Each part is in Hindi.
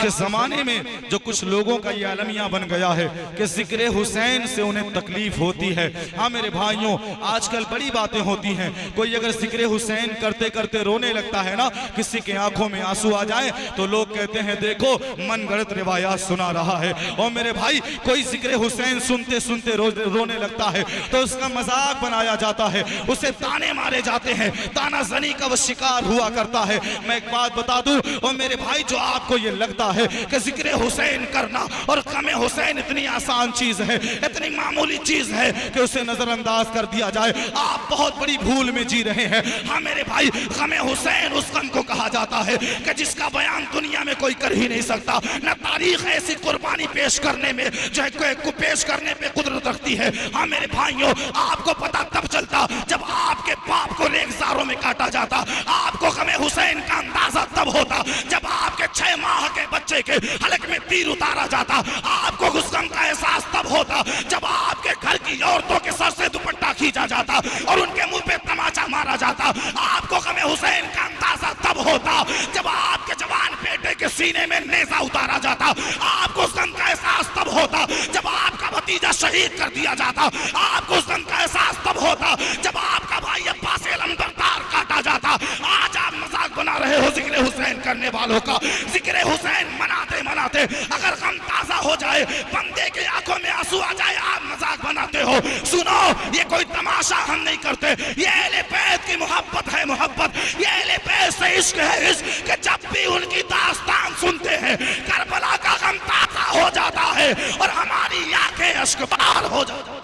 के ज़माने में जो कुछ लोगों का ये अलमिया बन गया है कि जिक्र हुसैन से उन्हें तकलीफ होती है। हाँ मेरे भाइयों, आजकल बड़ी बातें होती हैं। कोई अगर जिक्र हुसैन करते करते रोने लगता है ना, किसी के आंखों में आंसू आ जाए तो लोग कहते हैं देखो मनगढ़ंत रिवायात सुना रहा है। और मेरे भाई, कोई जिक्र हुसैन सुनते सुनते रोने लगता है तो उसका मजाक बनाया जाता है, उसे ताने मारे जाते हैं, ताना जनी का वो शिकार हुआ करता है। मैं एक बात बता दूं और मेरे भाई, जो आपको ये लगता है कि जिक्र हुसैन करना और गम हुसैन इतनी आसान चीज है, इतनी मामूली चीज है कि उसे नजरअंदाज कर दिया जाए, आप बहुत बड़ी भूल में जी रहे हैं। हाँ मेरे भाई, गम हुसैन उस गम को कहा जाता है कि जिसका बयान दुनिया में कोई कर ही नहीं सकता। न तारीख ऐसी कुर्बानी पेश करने में जो है को पेश करने पे कुदरत रखती है। हाँ मेरे भाइयों, आपको पता तब चलता जब आपके बाप को रेगिस्तानों में काटा जाता। आपको गम हुसैन का अंदाजा तब होता जब आपके 6 माह के बच्चे के हलक में तीर उतारा जाता। आपको उस गम का एहसास तब होता जब आपके घर की औरतों के सर से दुपट्टा खींचा जाता और उनके मुंह पे तमाचा मारा जाता। आपको गम हुसैन का अंदाजा तब होता जब आपके जवान बेटे के सीने में नेजा उतारा जाता। आपको उस गम का एहसास तब होता जब आपका भतीजा शहीद कर दिया जाता। आपको उस गम का एहसास तब होता जब आपका भाई अब्बास अलमबरदार काटा जाता। आज आप मजाक बना रहे हो जिक्र हुसैन करने वालों का। जिक्र हुसैन मनाते मनाते अगर गम ताजा हो जाए, बंदे के आंखों में आंसू आ जाए, आप मजाक बनाते हो। सुनो, ये कोई तमाशा हम नहीं करते, ये अहले बैत की मोहब्बत है, मोहब्बत। ये अहले बैत से इश्क है, इश्क कि जब भी उनकी दास्तान सुनते हैं करबला का गम ताजा हो जाता है और हमारी आंखें अश्कबार हो जाती।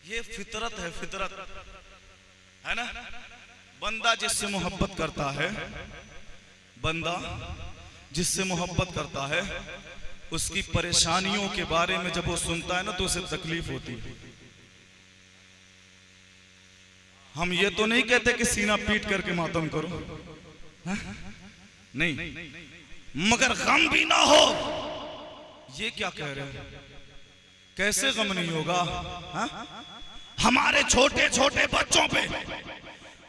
ये फितरत है, फितरत है ना। बंदा जिससे मोहब्बत करता है, बंदा जिससे मोहब्बत करता है, उसकी परेशानियों के बारे में जब वो सुनता है ना तो उसे तकलीफ होती है। हम ये तो नहीं कहते कि सीना पीट करके मातम करो, हा? नहीं, मगर गम भी ना हो, ये क्या कह रहे हो? कैसे गम नहीं होगा? हा? हमारे छोटे छोटे बच्चों पे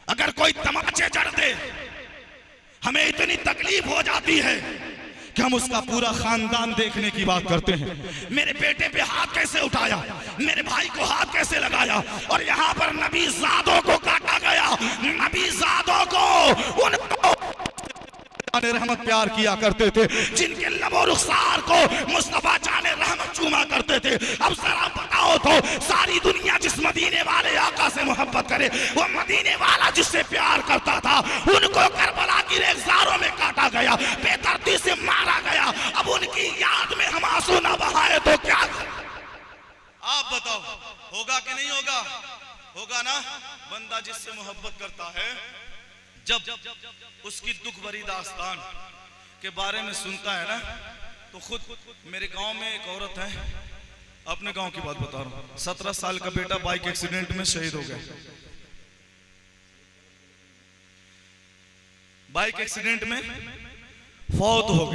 अगर कोई तमाचे जड़ दे, हमें इतनी तकलीफ हो जाती है कि हम उसका पूरा खानदान देखने की बात करते हैं। मेरे बेटे पे हाथ कैसे उठाया, मेरे भाई को हाथ कैसे लगाया, और यहाँ पर नबी ज़ादों को काटा गया। नबी ज़ादों को, उनको रहमत प्यार किया करते थे, जिनके लबो रुखसार को मुस्तफा जाने रहमत चूमा करते थे। अब जरा बताओ तो, सारी दुनिया जिस मदीने वाले आका से मोहब्बत करे, वो मदीने वाला जिससे प्यार करता था, उनको करबला की रेगिस्तानों में काटा गया, बेदर्दी से मारा गया। अब उनकी याद में हम आंसू ना बहाए तो क्या? आप बताओ, होगा कि नहीं होगा? होगा ना। बंदा जिससे मोहब्बत करता है, जब उसकी दुख भरी दास्तान के बारे में सुनता है ना, तो खुद मेरे गांव में एक औरत है, अपने गांव की बात बता रहा हूं, 17 साल का बेटा बाइक एक्सीडेंट में शहीद हो गया। बाइक एक्सीडेंट में फौत हो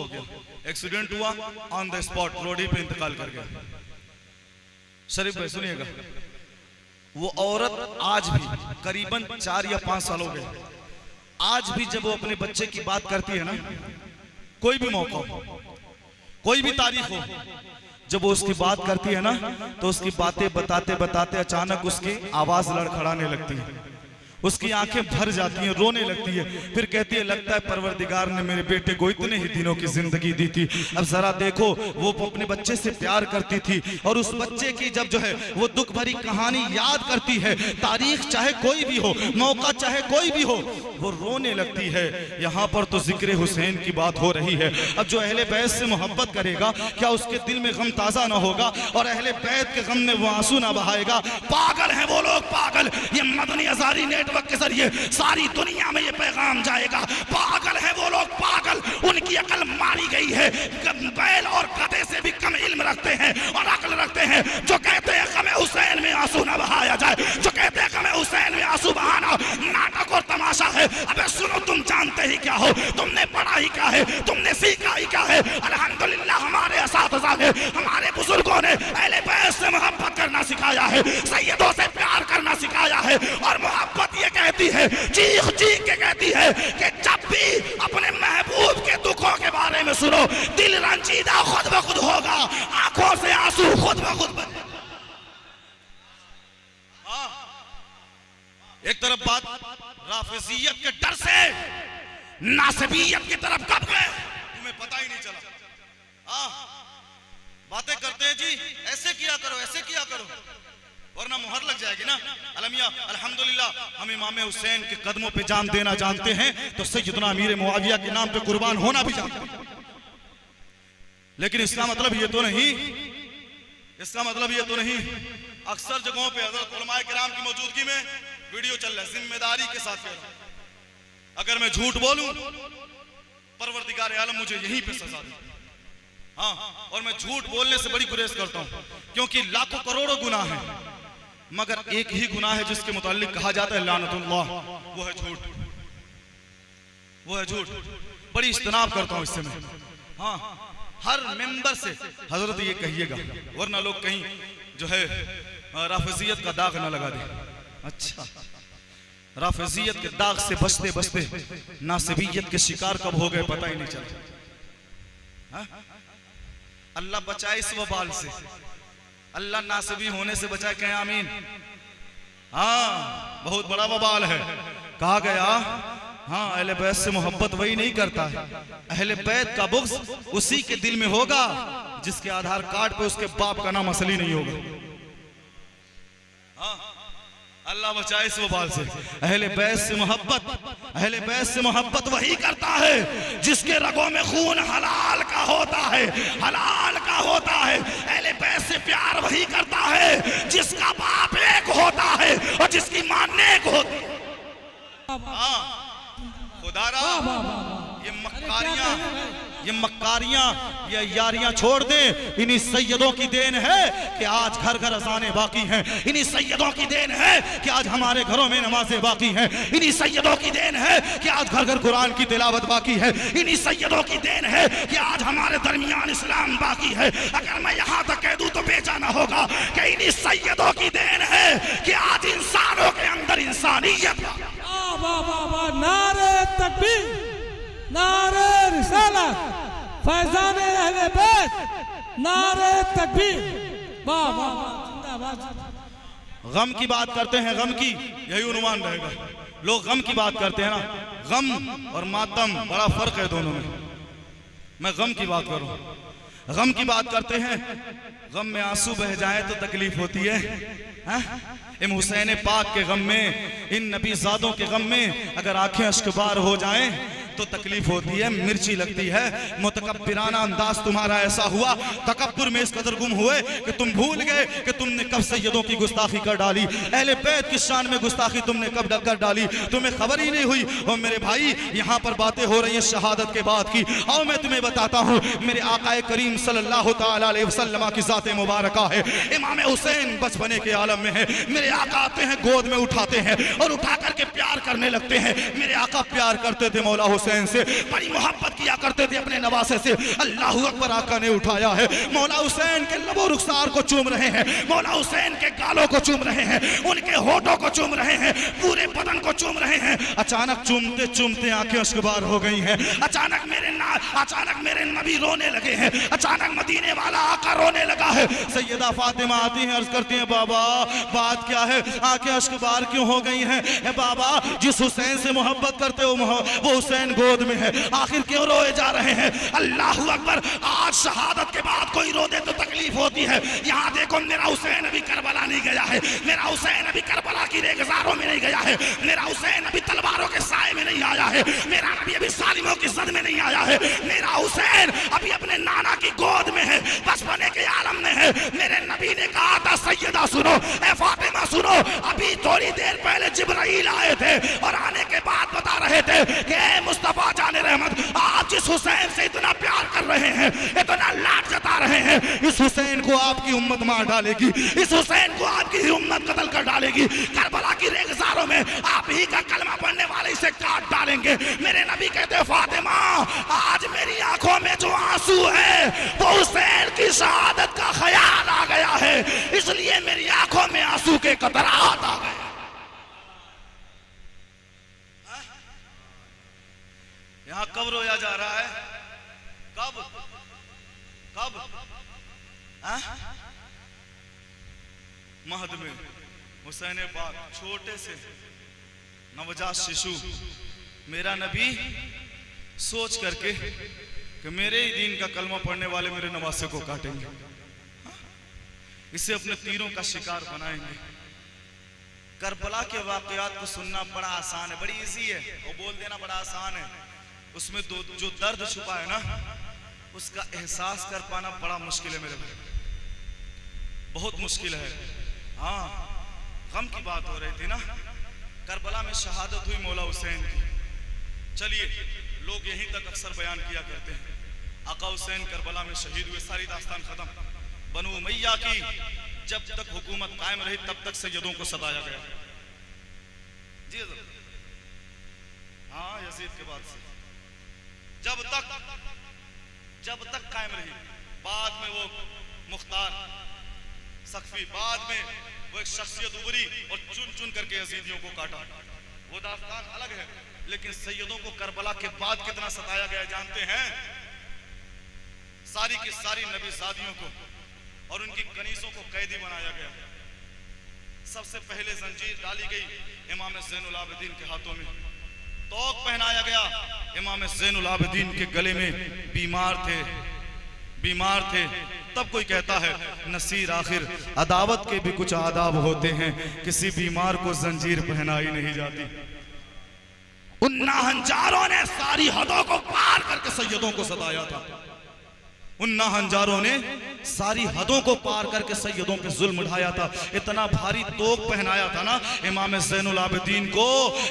गया। एक्सीडेंट हुआ, ऑन द स्पॉट रोड ही पे इंतकाल कर गया। शरीफ भाई सुनिएगा, वो औरत आज भी करीबन 4 या 5 साल हो गए, आज भी जब वो अपने बच्चे की बात करती है ना, कोई भी मौका हो, कोई भी तारीख हो, जब वो उसकी बात करती है ना, तो उसकी बातें बताते बताते अचानक उसकी आवाज लड़खड़ाने लगती है, उसकी आंखें भर जाती हैं, रोने लगती है। फिर कहती है लगता है परवरदिगार ने मेरे बेटे को इतने ही दिनों की जिंदगी दी थी। अब जरा देखो, वो अपने बच्चे से प्यार करती थी और उस बच्चे की जब जो है वो दुख भरी कहानी याद करती है, तारीख चाहे कोई भी हो, मौका चाहे कोई भी हो, वो रोने लगती है। यहाँ पर तो जिक्र हुसैन की बात हो रही है। अब जो अहले बैत से मोहब्बत करेगा, क्या उसके दिल में गम ताजा ना होगा और अहले बैत के गम में वो आंसू ना बहाएगा? पागल हैं वो लोग, पागल। ये मदनी आज़ादी नेटवर्क के जरिए सारी दुनिया में ये पैगाम जाएगा। पागल है वो लोग, पागल। उनकी अकल मारी गई है, बैल और गधे से भी कम इल्म रखते हैं और अकल रखते हैं। जो कहते हैं गम हुसैन में आंसू न बहाया जाए, जो कहते हैं गम हुसैन में आंसू बहाना नाटक और तमाशा है। अबे सुनो, तुम जानते ही क्या हो, तुमने पढ़ा ही क्या है, तुमने सीखा ही क्या है? अल्हम्दुलिल्लाह हमारे असातिज़ा ने, हमारे बुजुर्गों ने अहले बैत से मोहब्बत करना सिखाया है, सैयदों से प्यार करना सिखाया है। और मोहब्बत ये कहती है है, चीख चीख के कहती है कि जब भी अपने महबूब के दुखों के बारे में सुनो, दिल रंजीदा खुद ब खुद होगा, आंखों से आंसू खुद ब खुद बने। एक तरफ बात राफिजियत के डर से नासबियत की तरफ कब गए तुम्हें पता ही नहीं चला। बातें करते हैं जी, ऐसे किया करो, ऐसे किया करो, वरना मुहर लग जाएगी ना। अलमिया अल्हम्दुलिल्लाह हम इमाम हुसैन के कदमों पे जान देना जानते हैं, तो सैयदना अमीर मुआविया के नाम पे कुर्बान होना भी जानते हैं। लेकिन इसका मतलब ये तो नहीं, इसका मतलब ये तो नहीं, अक्सर जगहों पे हज़रत उलमाए किराम की मौजूदगी में वीडियो चल रहा है, जिम्मेदारी के साथ कह रहा हूं, अगर मैं झूठ बोलूं परवरदिगार आलम मुझे यहीं पे सजा दे। हाँ, और मैं झूठ बोलने से बड़ी गुरेज करता हूं, क्योंकि लाखों करोड़ों गुनाह हैं, मगर एक ही गुनाह है जिसके मुताल्लिक कहा जाता है लानतुल्लाह, वो है झूठ, वो है झूठ। बड़ी इज्तनाब करता हूं इससे मैं। हाँ, हर मेंबर से हजरत ये कहिएगा, वरना लोग कहीं जो है राफिजियत का दाग ना लगा दे। अच्छा, राफिजियत के दाग से बचते बचते नासिबियत के शिकार कब हो गए पता ही नहीं चला। अल्लाह बचाए इस वबाल से, अल्लाह नासिबी होने से बचाए, कहें आमीन। हाँ, बहुत बड़ा वबाल है। कहा गया हाँ, अहले बैत से मोहब्बत वही नहीं करता है, अहले बैत का बुग़्ज़ उसी के दिल में होगा जिसके आधार कार्ड पे उसके बाप का नाम असली नहीं होगा। हाँ, अल्लाह बचाए इस वबाल से। अहले बैत से मोहब्बत, अहले बैत से मोहब्बत वही करता है जिसके रगों में खून हलाल का होता है, हलाल का होता है। अहले बैत से प्यार वही करता है जिसका बाप एक होता है और जिसकी मां नेक होती है। खुदारा ये मक्कारियां, ये यारियां छोड़ दें। इन्हीं सैयदों की देन है कि आज घर घर अज़ानें बाकी हैं, इन्हीं सैयदों की देन है कि आज हमारे घरों में नमाजें बाकी हैं, इन्हीं सैयदों की देन है कि आज घर घर कुरान की तिलावत बाकी है, इन्हीं सैयदों की देन है कि आज हमारे दरमियान इस्लाम बाकी है। अगर मैं यहाँ तक कह दूं तो बेचाना होगा कि इन्हीं सैयदों की देन है कि आज इंसानों के अंदर इंसानियत। नारे तकबीर, नारे रिसालत, फैज़ाने अहले बैत, नारे तकबीर, वाह वाह वाह, जिंदाबाद। गम की बात करते हैं, गम की यही उन्वान रहेगा। लोग गम की बात करते हैं ना, गम और मातम बड़ा फर्क है दोनों में। मैं गम की बात करूं, गम की बात करते हैं, गम में आंसू बह जाए तो तकलीफ होती है। इम हुसैन पाक के गम में, इन नबीज़ादों के गम में अगर आंखें अश्कबार हो जाएं तो तकलीफ होती है, मिर्ची लगती है। मुतकब्बिराना अंदाज तुम्हारा ऐसा हुआ, तकब्बुर में इस कदर गुम हुए कि तुम भूल गए कि तुमने कब सैयदों की गुस्ताखी कर डाली, अहले बैत की शान में गुस्ताखी तुमने कब कर डाली, तुम्हें खबर ही नहीं हुई। और मेरे भाई, यहाँ पर बातें हो रही हैं शहादत के बाद की। और मैं तुम्हें बताता हूँ, मेरे आकाए करीम सल्लल्लाहु तआला अलैहि वसल्लम की ज़ात मुबारका है। इमाम हुसैन बचपने के आलम में है। मेरे आका आते हैं, गोद में उठाते हैं और उठा करके प्यार करने लगते हैं। मेरे आका प्यार करते थे मौला हुसैन से, बड़ी मोहब्बत किया करते थे अपने नवासे से। अल्लाहु अकबर, आका ने उठाया है, मौला हुसैन के लबो रुखसार को चूम रहे हैं, मौला हुसैन के गालों को चूम रहे हैं, उनके होठों को चूम रहे हैं, पूरे बदन को चूम रहे हैं। अचानक चूमते चूमते आंखें अश्कबार हो गई हैं। अचानक मेरे नबी रोने लगे हैं, अचानक मदीने वाला आका रोने लगा है। सैयदा फातिमा आती हैं, अर्ज करती हैं, बाबा बात क्या है, आंखें अश्कबार क्यों हो गई हैं? बाबा, जिस हुसैन से मोहब्बत करते हो वो हुसैन गोद में है, आखिर क्यों रोए जा रहे हैं? अल्लाहु अकबर। आज शहादत के बाद कोई रो दे तो तकलीफ होती है। यहाँ देखो, मेरा हुसैन अभी करबला नहीं गया है, मेरा हुसैन अभी करबला की रेगिस्तानों में नहीं गया है, मेरा हुसैन अभी तलवारों के साए में नहीं आया है, मेरा नबी अभी सालिमों की जद में नहीं आया है, मेरा हुसैन अभी अपने नाना की गोद में है, बचपने के आलम में है। मेरे नबी ने कहा था, सैयदा सुनो, ए फातिमा सुनो, अभी थोड़ी देर पहले जिब्राइल आए थे और आने के बाद बता रहे थे कि मुस्तफा जाने रहमत, आप जिस हुसैन से इतना प्यार कर रहे हैं, इतना लाड जता रहे हैं, इस हुसैन को आपकी उम्मत मार डालेगी, इस हुसैन को आपकी उम्मत कत्ल कर डालेगी। करबला की रेगिस्तानों में आप ही का कलमा पढ़ने वाले इसे काट डालेंगे। मेरे नबी कहते हैं, फातिमा, आज मेरी आंखों में जो आंसू है वो हुसैन की शहादत का ख्याल आ गया है, इसलिए मेरी आंखों में आंसू के कतरात आ गए। यहां कब रोया जा रहा है? कब कब? महद में हुसैन पाक छोटे से नवजात शिशु, मेरा नबी सोच करके कि मेरे ही दीन का कलमा पढ़ने वाले मेरे नवासे को काटेंगे, इसे अपने तीरों का शिकार बनाएंगे। करबला के वाकयात को सुनना बड़ा आसान है, बड़ी इजी है, और बोल देना बड़ा आसान है। उसमें जो दर्द छुपा है ना, उसका एहसास कर पाना बड़ा मुश्किल है मेरे भाई, बहुत मुश्किल है। हाँ, गम की बात हो रही थी ना, करबला में शहादत हुई मौला हुसैन की। चलिए, लोग यहीं तक अक्सर बयान किया करते हैं, आका हुसैन करबला में शहीद हुए, सारी दास्तान खत्म। बनु उमैया की जब तक हुकूमत कायम रही तब तक सैयदों को सताया गया। जी हाँ, यजीद के बाद से जब तक कायम रही। बाद में वो मुख्तार सख्फी, बाद में वो एक शख्सियत उभरी और चुन चुन करके यजीदियों को काटा, वो दास्तान अलग है। लेकिन सैयदों को करबला के बाद कितना सताया गया जानते हैं? सारी की सारी नबीज़ादियों को और उनकी कनीसों को कैदी बनाया गया। सबसे पहले जंजीर डाली गई इमाम ज़ैनुल आबिदीन के हाथों में, तोक पहनाया गया। इमाम ज़ैनुल आबिदीन के गले में बीमार थे। तब कोई कहता है नसीर, आखिर अदावत के भी कुछ आदाब होते हैं, किसी बीमार को जंजीर पहनाई नहीं जाती। उन नाहंजारों ने सारी हदों को पार करके सैयदों को सताया था। उन नाहंजारों ने सारी हदों को पार करके सैयदों पे जुल्म उठाया था। इतना भारी तोक पहनाया था ना इमाम ज़ैनुल आबिदीन को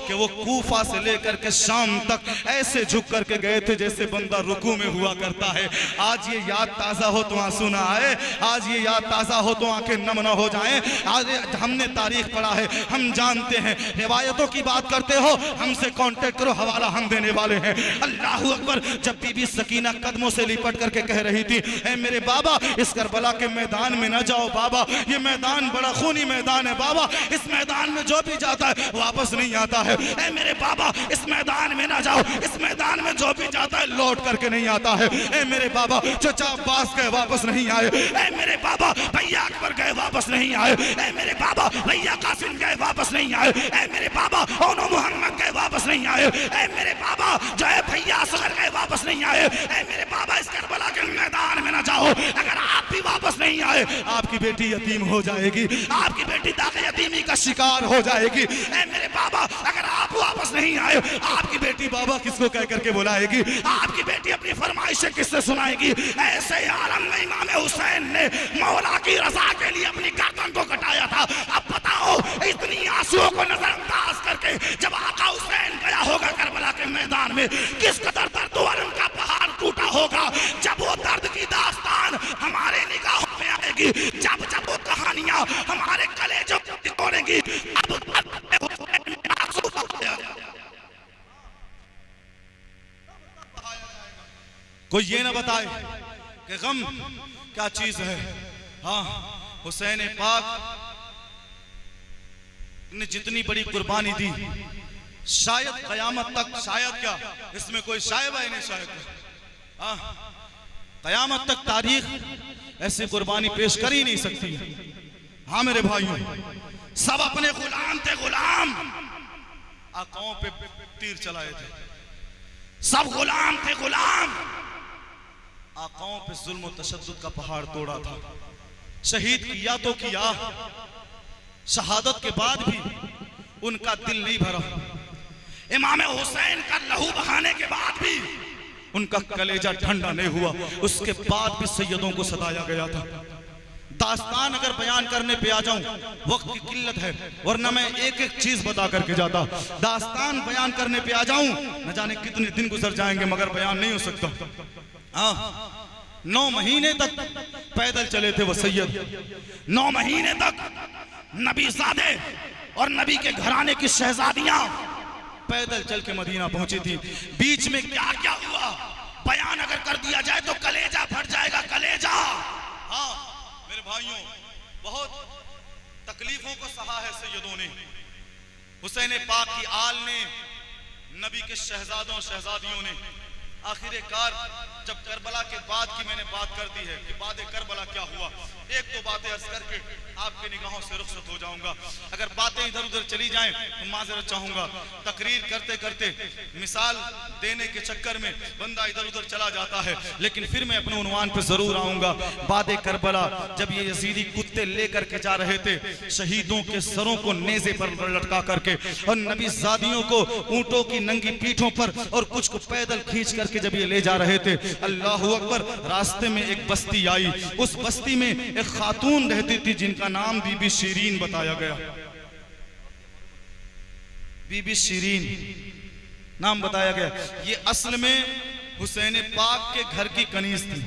कि वो कूफा से लेकर के शाम तक ऐसे झुक करके गए थे जैसे बंदा रुकू में हुआ करता है। आज ये याद ताज़ा हो तो आंसू ना आए, आज ये याद ताज़ा हो तो आंखें नम ना हो जाएं। आज हमने तारीख पढ़ा है, हम जानते हैं। रिवायतों की बात करते हो, हमसे कांटेक्ट करो, हवाला हम देने वाले हैं। अल्लाहू अकबर। जब बीबी सकीना कदमों से लिपट करके कह रही थी, ऐ मेरे बाबा इस करबला के मैदान में न जाओ बाबा, ये मैदान बड़ा खूनी मैदान है बाबा, इस मैदान में जो भी जाता है वापस नहीं आता है। ऐ मेरे बाबा इस मैदान में न जाओ, इस मैदान में जो भी जाता है लौट करके नहीं आता है। ऐ मेरे बाबा चचा अब्बास गए वापस नहीं आए, ऐ मेरे बाबा भैया अकबर गए वापस नहीं आए, ऐ मेरे बाबा भैया कासिम गए वापस नहीं आए, ऐ मेरे बाबा ओनो मोहम्मद गए वापस नहीं आए, ऐ मेरे बाबा जो है भैया असगर गए वापस नहीं आए। ऐ मेरे बाबा इस करबला के मैदान में ना जाओ, अगर आप भी वापस नहीं आए आपकी बेटी यतीम हो जाएगी, आपकी बेटी दागे यतीमी का शिकार हो जाएगी। ऐ मेरे बाबा अगर आप वापस नहीं आए आपकी बेटी बाबा किसको कह करके बुलाएगी, आपकी बेटी अपनी फरमाइशें किससे सुनाएगी। ऐसे आलम में इमाम हुसैन ने मौला की रजा के लिए अपनी गर्दन को कटाया था। अब बताओ इतनी आंसुओं को नजरअंदाज करके जब आका हुसैन गया होगा करबला के मैदान में, किस कदर दर्द और उनका पहाड़ टूटा होगा। जब वो दर्द की दास्तान हमारे निगाहों में आएगी, जब जब वो कहानियां हमारे कलेजों को तोड़ेंगी, कोई ये ना बताए कि गम क्या चीज है। हाँ, हुसैन पाक ने जितनी बड़ी कुर्बानी दी, शायद कयामत तक, शायद क्या इसमें कोई शायद है नहीं, शायद हाँ कयामत तक तारीख ऐसी कुर्बानी पेश कर ही नहीं सकती। हाँ मेरे भाइयों, सब अपने गुलाम थे, गुलाम आकाओं पे तीर चलाए थे, सब गुलाम थे, गुलाम आकाओं पे जुल्म और तशद्दुद का पहाड़ तोड़ा था। शहीद किया तो किया, शहादत के बाद भी उनका दिल नहीं भरा। इमाम हुसैन का लहू बहाने के बाद भी उनका कलेजा ठंडा नहीं हुआ, उसके बाद भी सैयदों को सताया गया था। दास्तान अगर बयान करने पे आ जाऊं, वक्त की किल्लत है, वरना मैं एक एक चीज बता करके जाता। दास्तान बयान करने पे आ जाऊं, न जाने कितने दिन गुजर जाएंगे, मगर बयान नहीं हो सकता। हाँ, 9 महीने तक पैदल चले थे वो सैयद, 9 महीने तक नबीज़ादे और नबी के घराने की शहजादियां पैदल चल के मदीना पहुंची थी। बीच में क्या क्या हुआ बयान अगर कर दिया जाए तो कलेजा फट जाएगा, कलेजा। हाँ मेरे भाइयों, बहुत तकलीफों को सहा है सैयदों ने। हुसैन पाक की आल ने नबी के शहजादों शहजादियों ने आखिरकार जब करबला के बाद की मैंने बात कर दी है कि बाद करबला क्या हुआ, एक दो बातें अर्ज करके आपके निगाहों से रुखसत हो जाऊंगा। अगर बातें इधर उधर चली जाएं तो माजरत चाहूंगा। तकरीर करते करते मिसाल देने के चक्कर में बंदा इधर उधर चला जाता है, लेकिन फिर मैं अपने उन्वान पर जरूर आऊंगा। बाद करबला जब ये यजीदी कुत्ते लेकर के जा रहे थे शहीदों के सरों को नेज़े पर लटका करके, और नबी ज़ादियों को ऊंटों की नंगी पीठों पर और कुछ को पैदल खींच करके जब ये ले जा रहे थे, अल्लाहु अकबर, रास्ते में एक बस्ती आई। उस बस्ती में एक खातून रहती थी जिनका नाम बीबी शीरीन बताया गया। बीबी शीरीन नाम बताया गया। ये असल में हुसैन पाक के घर की कनीज थी,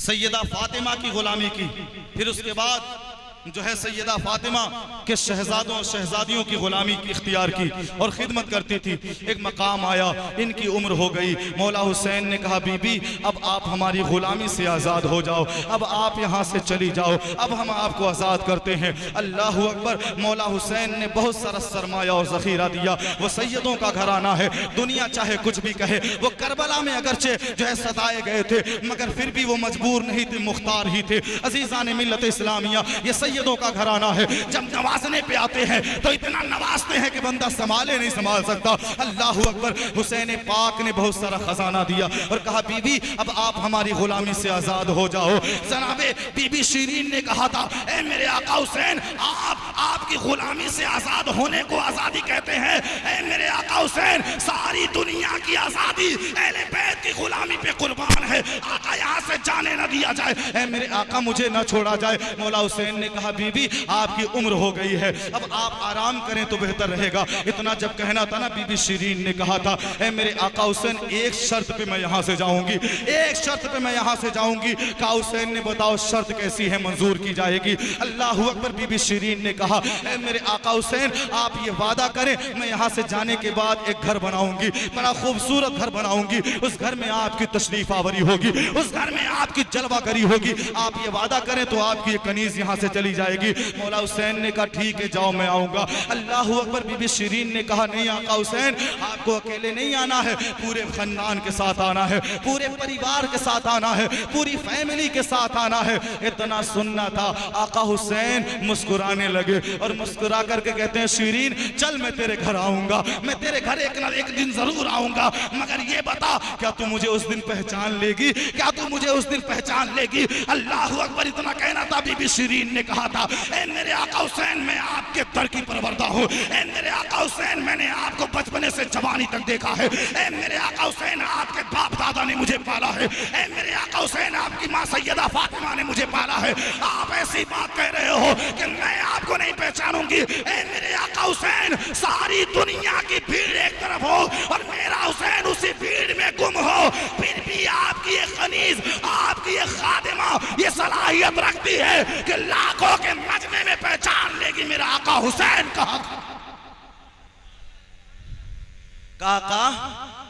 सैयदा फातिमा की गुलामी की। फिर उसके बाद जो है सैयदा फातिमा के शहजादों और शहजादियों की गुलामी की इख्तियार की और खिदमत करती थी। एक मकाम आया, इनकी उम्र हो गई। मौला हुसैन ने कहा, बीबी अब आप हमारी गुलामी से आज़ाद हो जाओ, अब आप यहाँ से चली जाओ, अब हम आपको आज़ाद करते हैं। अल्लाहु अकबर। मौला हुसैन ने बहुत सारा सरमाया और ज़ख़ीरा दिया। वो सैयदों का घराना है, दुनिया चाहे कुछ भी कहे। वो करबला में अगरचे जो है सताए गए थे, मगर फिर भी वो मजबूर नहीं थे, मुख्तार ही थे। अज़ीज़ान मिल्लत इस्लामिया, ये सैयदों का घराना है। जब नवाजने पे आते हैं तो इतना नवाजते हैं कि बंदा संभाले नहीं संभाल सकता। अल्लाहु अकबर। हुसैन पाक ने बहुत सारा खजाना दिया और कहा, बीबी अब आप हमारी गुलामी से आजाद हो जाओ। जनाबे बीबी शीरीन ने कहा था, ए मेरे आका हुसैन, आपकी गुलामी से आजाद होने को आजादी कहते हैं। ए मेरे आका हुसैन, सारी दुनिया की आजादी अहले बैत की गुलामी पे कुर्बान है। आका यहाँ से जाने न दिया जाए। ए मेरे आका, मुझे न छोड़ा जाए। मौला हुसैन ने कहा, बीबी आपकी उम्र हो गई है, अब आप आराम करें तो बेहतर रहेगा। इतना जब कहना था ना, बीबी शीरीन ने कहा था, ए मेरे आका हुसैन, एक शर्त पे मैं यहाँ से जाऊंगी, एक शर्त पे मैं यहाँ से जाऊंगी। कहा, हुसैन ने बताओ शर्त कैसी है, मंजूर की जाएगी। अल्लाहु अकबर। बीबी शीरीन ने कहा, ए मेरे आका हुसैन, आप ये वादा करें, मैं यहाँ से जाने के बाद एक घर बनाऊंगी, बड़ा खूबसूरत घर बनाऊंगी। उस घर में आपकी तशरीफ आवरी होगी, उस घर में आपकी जलवागरी होगी। आप ये वादा करें तो आपकी ये कनीज यहाँ से चली जाएगी। मौला हुसैन ने कहा, ठीक है, जाओ, मैं आऊंगा। अल्लाहु अकबर। बीबी शीरीन ने कहा, नहीं आका हुसैन, आपको अकेले नहीं आना है, पूरे खानदान के साथ आना है, पूरे परिवार के साथ आना है, पूरी फैमिली के साथ आना है। इतना सुनना था। आका हुसैन मुस्कुराने लगे और मुस्कुरा करके कहते हैं, शीरीन चल, मैं तेरे घर आऊंगा, मैं तेरे घर एक ना एक दिन जरूर आऊंगा, मगर ये बता, क्या तू मुझे उस दिन पहचान लेगी? क्या तू मुझे उस दिन पहचान लेगी? अल्लाहु अकबर। इतना कहना था। बीबी शीरीन ने कहा था, ए मेरे आका हुसैन, मैं आपके दर की परवरदा हूँ। ए मेरे आका हुसैन, मैंने आपको बचपने से जवानी तक देखा है। ए मेरे आका हुसैन, आपके बाप दादा ने मुझे पाला है। ए मेरे आका हुसैन, आपकी माँ सैयदा फातिमा ने मुझे पाला है। आप ऐसी बात कह रहे हो कि मैं आपको नहीं पहचानूंगी? ए मेरे आका हुसैन, सारी दुनिया की भीड़ एक तरफ हो और मेरा हुसैन उसी भीड़ में गुम हो, फिर भी आपकी ये खनीज, आपकी ये खादिमा ये सलाहियत रखती है कि लाखों के मजमे में पहचान लेगी मेरा आका हुसैन। कहा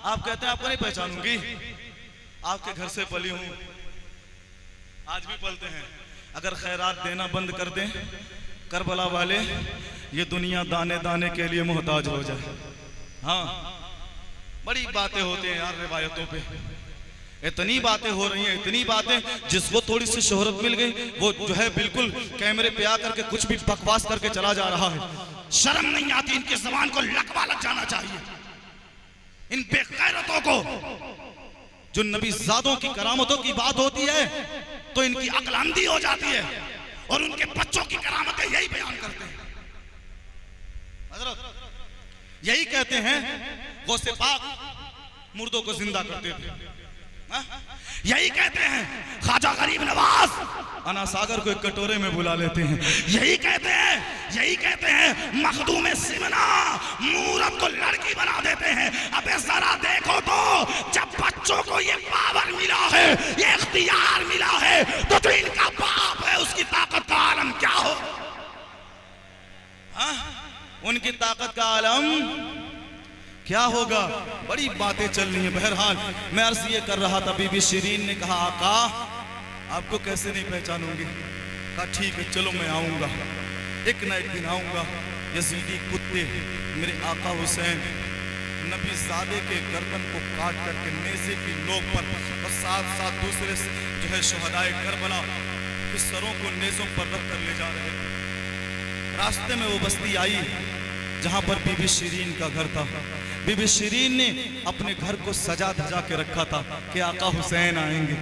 आप कहते हैं आपको नहीं पहचानूंगी? आपके घर से पली हूं, आज भी पलते हैं। अगर खैरात देना बंद कर दें करबला वाले, ये दुनिया दाने दाने के लिए मोहताज हो जाए। हाँ, बड़ी बातें होती हैं यार रिवायतों पे, इतनी बातें हो रही हैं, इतनी बातें, जिसको थोड़ी सी शोहरत मिल गई वो जो है बिल्कुल कैमरे पे आकर के कुछ भी बकवास करके चला जा रहा है। शर्म नहीं आती? इनकी जबान को लकवा लग जाना चाहिए। इन बेगैरतों को, जो नबी ज़ादों की करामतों की बात होती है तो इनकी अक्ल अंधी हो जाती है और उनके बच्चों की करामतें यही बयान करते हैं। हजरत यही कहते हैं, गौसे पाक मुर्दों को जिंदा करते थे। यही कहते हैं, ख्वाजा गरीब नवाज अना सागर को एक कटोरे में बुला लेते हैं। यही कहते हैं मखदूम सिमना मूरत को लड़की बना देते हैं। अबे जरा देखो तो, जब बच्चों को ये पावर मिला है, ये इख्तियार मिला है, तो जो इनका बाप है उसकी ताकत का आलम क्या हो? उनकी ताकत का आलम क्या होगा? बड़ी बातें चल रही हैं। बहरहाल मैं अर्ज ये कर रहा था, बीबी शीरीन ने कहा, आका आपको कैसे नहीं पहचानूंगी? कहा, ठीक है, चलो मैं आऊंगा, एक ना एक दिन आऊंगा। यजीदी कुत्ते मेरे आका हुसैन नबी ज़ादे के गर्दन को काट करके नेज़े की नोक पर और साथ साथ दूसरे जो है शुहदाए करबला के सरों को नेज़ों पर रख कर ले जा रहे थे। रास्ते में वो बस्ती आई जहां पर बीबी शिरीन का घर था। बीबी शिरीन ने अपने घर को सजा धजा के रखा था कि आका हुसैन आएंगे,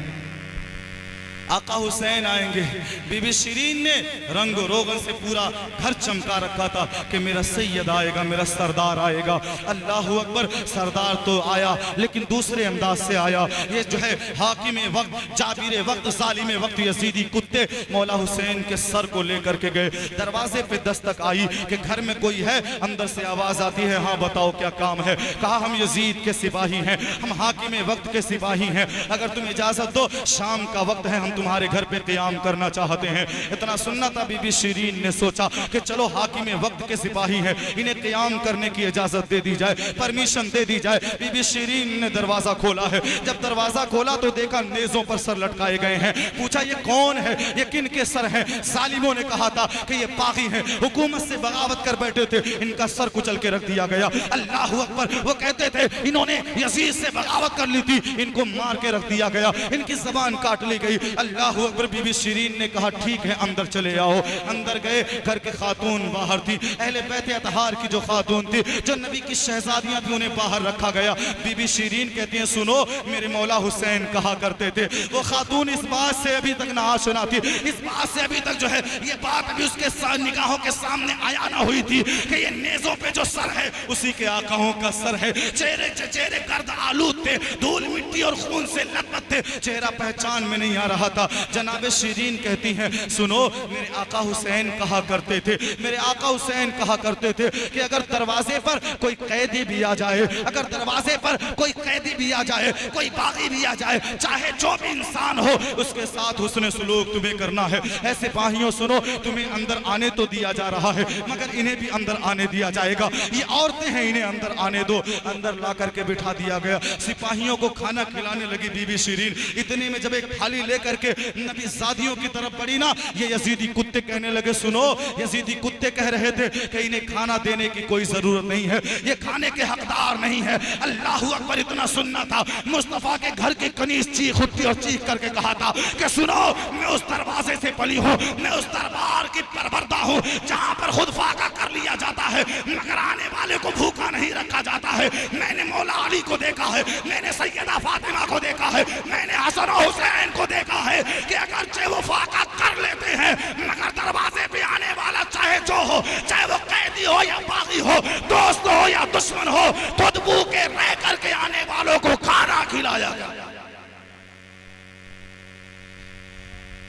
आका हुसैन आएंगे। बीबी शिरीन ने रंग रोगन से पूरा घर चमका रखा था कि मेरा सैयद आएगा, मेरा सरदार आएगा। अल्लाह अकबर, सरदार तो आया लेकिन दूसरे अंदाज से आया। ये जो है हाकिम वक्त, जाबिर वक्त, जालिम वक्त यजीदी कुत्ते मौला हुसैन के सर को लेकर के गए। दरवाजे पे दस्तक आई कि घर में कोई है। अंदर से आवाज आती है, हाँ बताओ क्या काम है। कहा हम यजीद के सिपाही हैं, हम हाकिम वक्त के सिपाही हैं, अगर तुम इजाजत दो शाम का वक्त है, हम तुम्हारे घर पे क़याम करना चाहते हैं। इतना सुनना था, बीबी शिरीन ने सोचा कि चलो हाकिम वक्त के सिपाही हैं, इन्हें क़याम करने की इजाजत दे दी जाए, परमिशन दे दी जाए। बीबी शिरीन ने दरवाजा खोला है। जब दरवाजा खोला तो देखा नेज़ों पर सर लटकाए गए हैं। पूछा ये कौन है, ये किन के सर हैं? जालिमों ने कहा था कि ये बागी हैं, हुकूमत से बगावत कर बैठे थे, इनका सर कुचल के रख दिया गया। अल्लाह अकबर, वो कहते थे इन्होंने यजीद से बगावत कर ली थी, इनको मार के रख दिया गया, इनकी जबान काट ली गई। अल्लाह अकबर। बीबी शिरीन ने कहा ठीक है अंदर चले आओ। अंदर गए, घर के खातून बाहर थी, अहले बैत अतहार की जो खातून थी, जो नबी की शहजादियां थी, उन्हें बाहर रखा गया। बीबी शिरीन कहती हैं सुनो, मेरे मौला हुसैन कहा करते थे। वो खातून इस बात से अभी तक ना आशना थी, इस बात से अभी तक जो है ये बात अभी उसके निगाहों के सामने आया ना हुई थी कि ये नेज़ों पे जो सर है उसी के आकाओं का सर है। चेहरे चेहरे गर्द आलूद थे, धूल मिट्टी और खून से लथपथ थे, चेहरा पहचान में नहीं आ रहा था। जनाब शिरीन कहती हैं सुनो, मेरे आका हुसैन कहा करते थे, मेरे आका हुसैन कहा करते थे कि अगर दरवाजे पर कोई कैदी भी आ जाए, अगर दरवाजे पर कोई कैदी भी आ जाए, कोई बागी भी आ जाए, चाहे जो भी इंसान हो, उसके साथ हुस्न सुलूक तुम्हें करना है। ऐसे सिपाहियों सुनो, तुम्हें अंदर आने तो दिया जा रहा है मगर इन्हें भी अंदर आने दिया जाएगा। ये औरतें हैं, इन्हें अंदर आने दो। अंदर ला करके बिठा दिया गया। सिपाहियों को खाना खिलाने लगी बीबी शिरीन। इतने में जब एक थाली लेकर के नबी ज़ादियों की तरफ बढ़ी ना, ये यजीदी कुत्ते कहने लगे सुनो, यजीदी कुत्ते कह रहे थे कि इन्हें खाना देने की कोई जरूरत नहीं है, ये खाने के हकदार नहीं है। अल्लाह अकबर। इतना सुनना था, मुस्तफा के घर की कनीज चीख उठती और चीख करके कहा था कि सुनो, मैं उस दरवाजे से पली हूँ, मैं उस दरबार की परवरदा हूँ जहाँ पर खुद फाका कर लिया जाता है मगर आने वाले को भूखा नहीं रखा जाता है। मैंने मौला अली को देखा है, मैंने सैयदा फातिमा को देखा है, मैंने हसन और हुसैन को देखा है कि अगरचे वो फाका कर लेते हैं मगर दरवाजे पे आने वाला चाहे जो हो, चाहे वो कैदी हो या बागी हो, दोस्त हो या दुश्मन हो, खुद भूखे रह करके आने वालों को खाना खिलाया गया।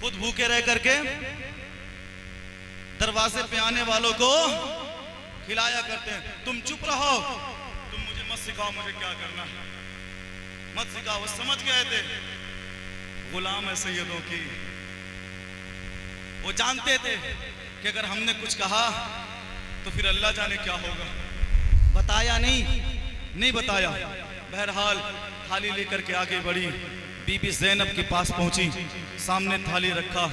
खुद भूखे रह करके दरवाजे पे आने वालों को खिलाया करते हैं। तुम चुप रहो, तुम मुझे मत सिखाओ मुझे क्या करना है, मत सिखाओ। समझ गए थे गुलाम है सैयदों की। वो जानते थे कि अगर हमने कुछ कहा तो फिर अल्लाह जाने क्या होगा। बताया नहीं बताया। बहरहाल थाली लेकर के आगे बढ़ी, बीबी ज़ैनब के पास पहुंची, सामने थाली रखा।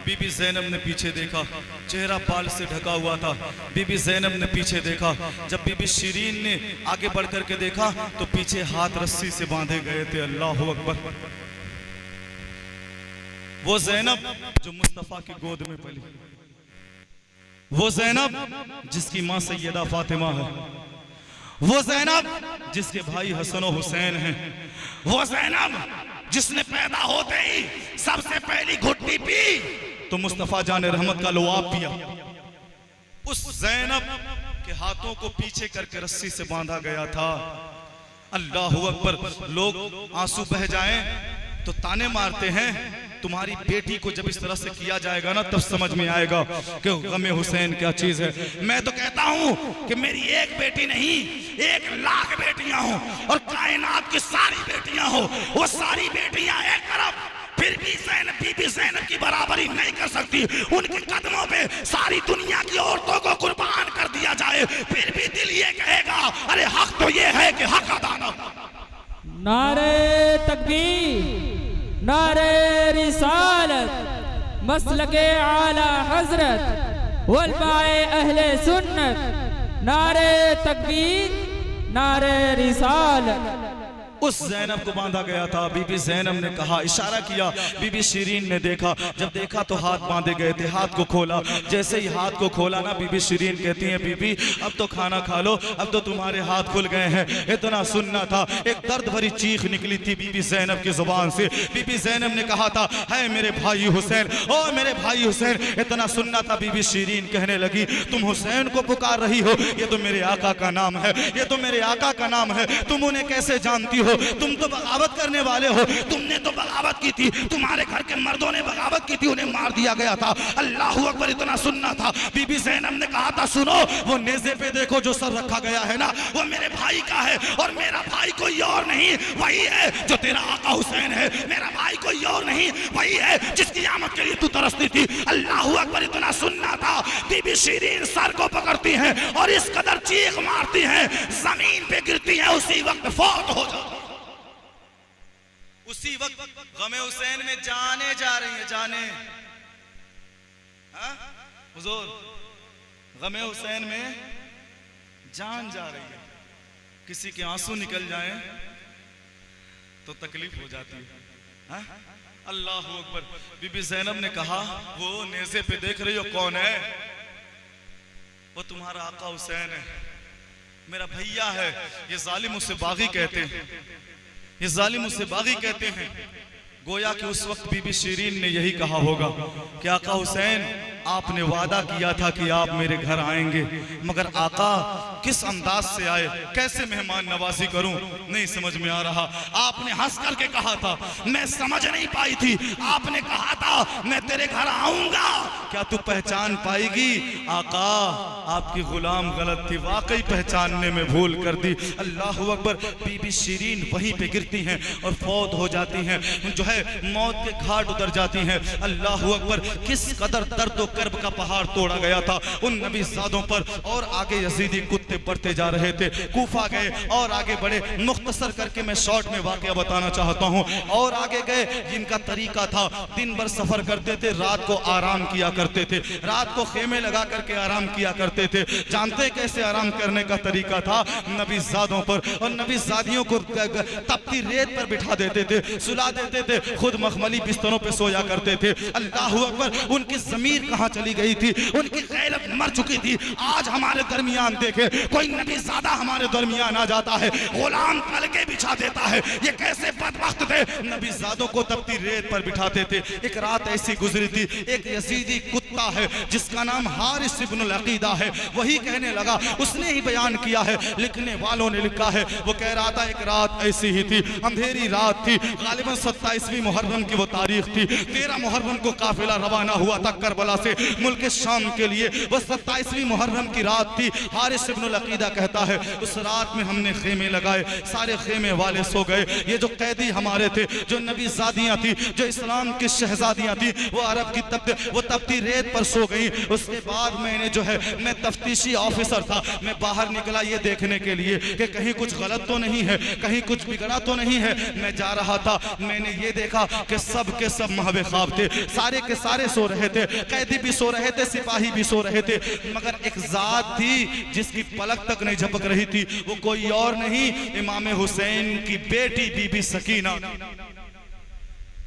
बीबी ज़ैनब ने पीछे देखा, चेहरा बाल से ढका हुआ था। बीबी ज़ैनब ने पीछे देखा। जब बीबी शिरीन ने आगे बढ़ करके देखा तो पीछे हाथ रस्सी से बांधे गए थे। अल्लाह अकबर। वो ज़ैनब जो मुस्तफा की गोद में पली, वो ज़ैनब जिसकी मां सैयदा फातिमा है, वो ज़ैनब जिसके भाई हसन और हुसैन हैं, वो ज़ैनब जिसने पैदा होते ही सबसे पहली घुट्टी पी तो मुस्तफा जाने रहमत का लुआब पिया। उस ज़ैनब के हाथों को पीछे करके रस्सी से बांधा गया था। अल्लाह अकबर। लोग आंसू बह जाएं तो ताने मारते हैं। तुम्हारी बेटी को जब इस तरह से किया जाएगा ना तब समझ में आएगा कि गमे हुसैन क्या चीज है। मैं तो कहता हूं कि मेरी एक बेटी नहीं 1,00,000 बेटियां हो और कायनात की सारी बेटियां हो, वो सारी बेटियां एक तरफ फिर भी बीबी ज़ैनब की बराबरी नहीं कर सकती। उनके कदमों पे सारी दुनिया की औरतों को कुर्बान कर दिया जाए फिर भी दिल ये कहेगा अरे हक तो ये है कि हक अदा न। नारे तकबीर, नारे रिसालत, मसलके आला हजरत, उलमाए अहले सुन्नत। नारे तकबीर, नारे रिसालत। उस ज़ैनब को बांधा गया था। बीबी ज़ैनब ने कहा, इशारा किया, बीबी शिरीन ने देखा, जब देखा तो हाथ बांधे गए थे। हाथ को खोला, जैसे ही हाथ को खोला ना, बीबी शिरीन कहती हैं, बीबी अब तो खाना खा लो, अब तो तुम्हारे हाथ खुल गए हैं। इतना सुनना था। एक दर्द भरी चीख निकली थी बीबी ज़ैनब की जुबान से। बीबी ज़ैनब ने कहा था, है मेरे भाई हुसैन, ओ मेरे भाई हुसैन। इतना सुनना था। बीबी शिरीन कहने लगी, तुम हुसैन को पुकार रही हो? ये तो मेरे आका का नाम है, ये तो मेरे आका का नाम है। तुम उन्हें कैसे जानती हो? तुम तो बगावत करने वाले हो। तुमने तो बगावत की थी, तुम्हारे घर के मर्दों ने बगावत की थी, उन्हें मार दिया गया था। अल्लाह अकबर। इतना सुनना था। बीबी ज़ैनब ने कहा था, सुनो, वो नेज़े पे देखो जो सर रखा गया है ना, वो मेरे भाई का है, और मेरा भाई कोई और नहीं, वही है जो तेरा आका हुसैन है। मेरा भाई कोई और नहीं, वही है जिसकी आमद के लिए तू तरसती थी। अल्लाह अकबर। इतना सुनना था। बीबी शिरीन सर को पकड़ती हैं और इस कदर चीख मारती हैं, जमीन पे गिरती हैं, उसी वक्त फौत हो जाती। उसी वक्त गमे हुसैन में जाने जा रही है, जाने। हाँ हुजूर, गमे हुसैन में जान जा रही है। किसी के आंसू निकल जाएं तो तकलीफ हो जाती है। हाँ? अल्लाह अकबर। बीबी ज़ैनब ने कहा, वो नेज़े पे देख रही हो कौन है? वो तुम्हारा आका हुसैन है, मेरा भैया है। ये जालिम उसे बागी कहते हैं, ये जालिम उसे बागी कहते हैं। गोया कि उस वक्त बीबी शिरीन ने यही कहा होगा कि आका हुसैन, आपने वादा किया था कि आप मेरे घर आएंगे, मगर आका किस अंदाज से आए, कैसे मेहमान नवाजी करूं, नहीं समझ में आ रहा। आपने हंस करके कहा था, मैं समझ नहीं पाई थी। आपने कहा था मैं तेरे घर आऊंगा, क्या तू पहचान पाएगी? आका, आपकी गुलाम गलत थी, वाकई पहचानने में भूल कर दी। अल्लाह अकबर। बीबी शिरीन वहीं पे गिरती हैं और फौत हो जाती हैं, जो है मौत के घाट उतर जाती हैं। अल्लाह अकबर। किस कदर दर्द कर्ब का पहाड़ तोड़ा गया था उन नबी ज़ादों पर। और आगे यजीदी कुत्ते बढ़ते जा रहे थे। कूफा गए और आगे बढ़े। मुख्तसर करके मैं शॉर्ट में वाकया बताना चाहता हूँ। और आगे गए, जिनका तरीका था, दिन भर सफर करते थे, रात को आराम किया करते थे, रात को खेमे लगा करके आराम किया करते थे। जानते कैसे आराम करने का तरीका था? नबी ज़ादों पर। और नबी ज़ादियों को तपती रेत पर बिठा देते थे, सुला देते थे, खुद मखमली बिस्तरों पे सोया करते थे। अल्लाह अकबर। उनकी ज़मीर कहाँ चली गई थी? उनकी गैरत मर चुकी थी। आज हमारे दरमियान देखे, कोई नबी ज़ादा हमारे दरमियान आ जाता है, गुलाम पलके बिछा देता है। ये कैसे बदबख्त थे? नबी ज़ादों को तपती रेत पर बिठाते थे। एक रात ऐसी गुजरी थी, एक यजीदी कुत्ता है जिसका नाम हारिस इब्नुल अकीदा है, वही कहने लगा, उसने ही बयान किया है, लिखने वालों ने लिखा है। वो कह रहा था, एक रात ऐसी ही थी, अंधेरी रात थी, गालिबन 27वीं मुहर्रम की वो तारीख थी। 13 मुहर्रम को काफिला रवाना हुआ था करबला से मुल्क शाम के लिए। वो 27वीं मुहर्रम की रात थी। हारिस इब्नुल अकीदा कहता है, उस रात में हमने खेमे लगाए, सारे खेमे वाले सो गए। ये जो कैदी हमारे थे, जो नबी ज़ादियाँ थी, जो इस्लाम की शहजादियाँ थी, वो अरब की तपती रेत पर सो गई। उसके बाद मैंने जो है, मैं तफ्तीशी ऑफिसर था, मैं बाहर निकला ये देखने के लिए कि कहीं कुछ गलत तो नहीं है, कहीं कुछ बिगड़ा तो नहीं है। मैं जा रहा था, मैंने ये देखा कि सब के सब महवे ख्वाब थे, सारे के सारे सो रहे थे, कैदी भी सो रहे थे, सिपाही भी सो रहे थे, मगर एक जात थी जिसकी पलक तक नहीं झपक रही थी। वो कोई और नहीं, इमाम हुसैन की बेटी बीबी सकीना।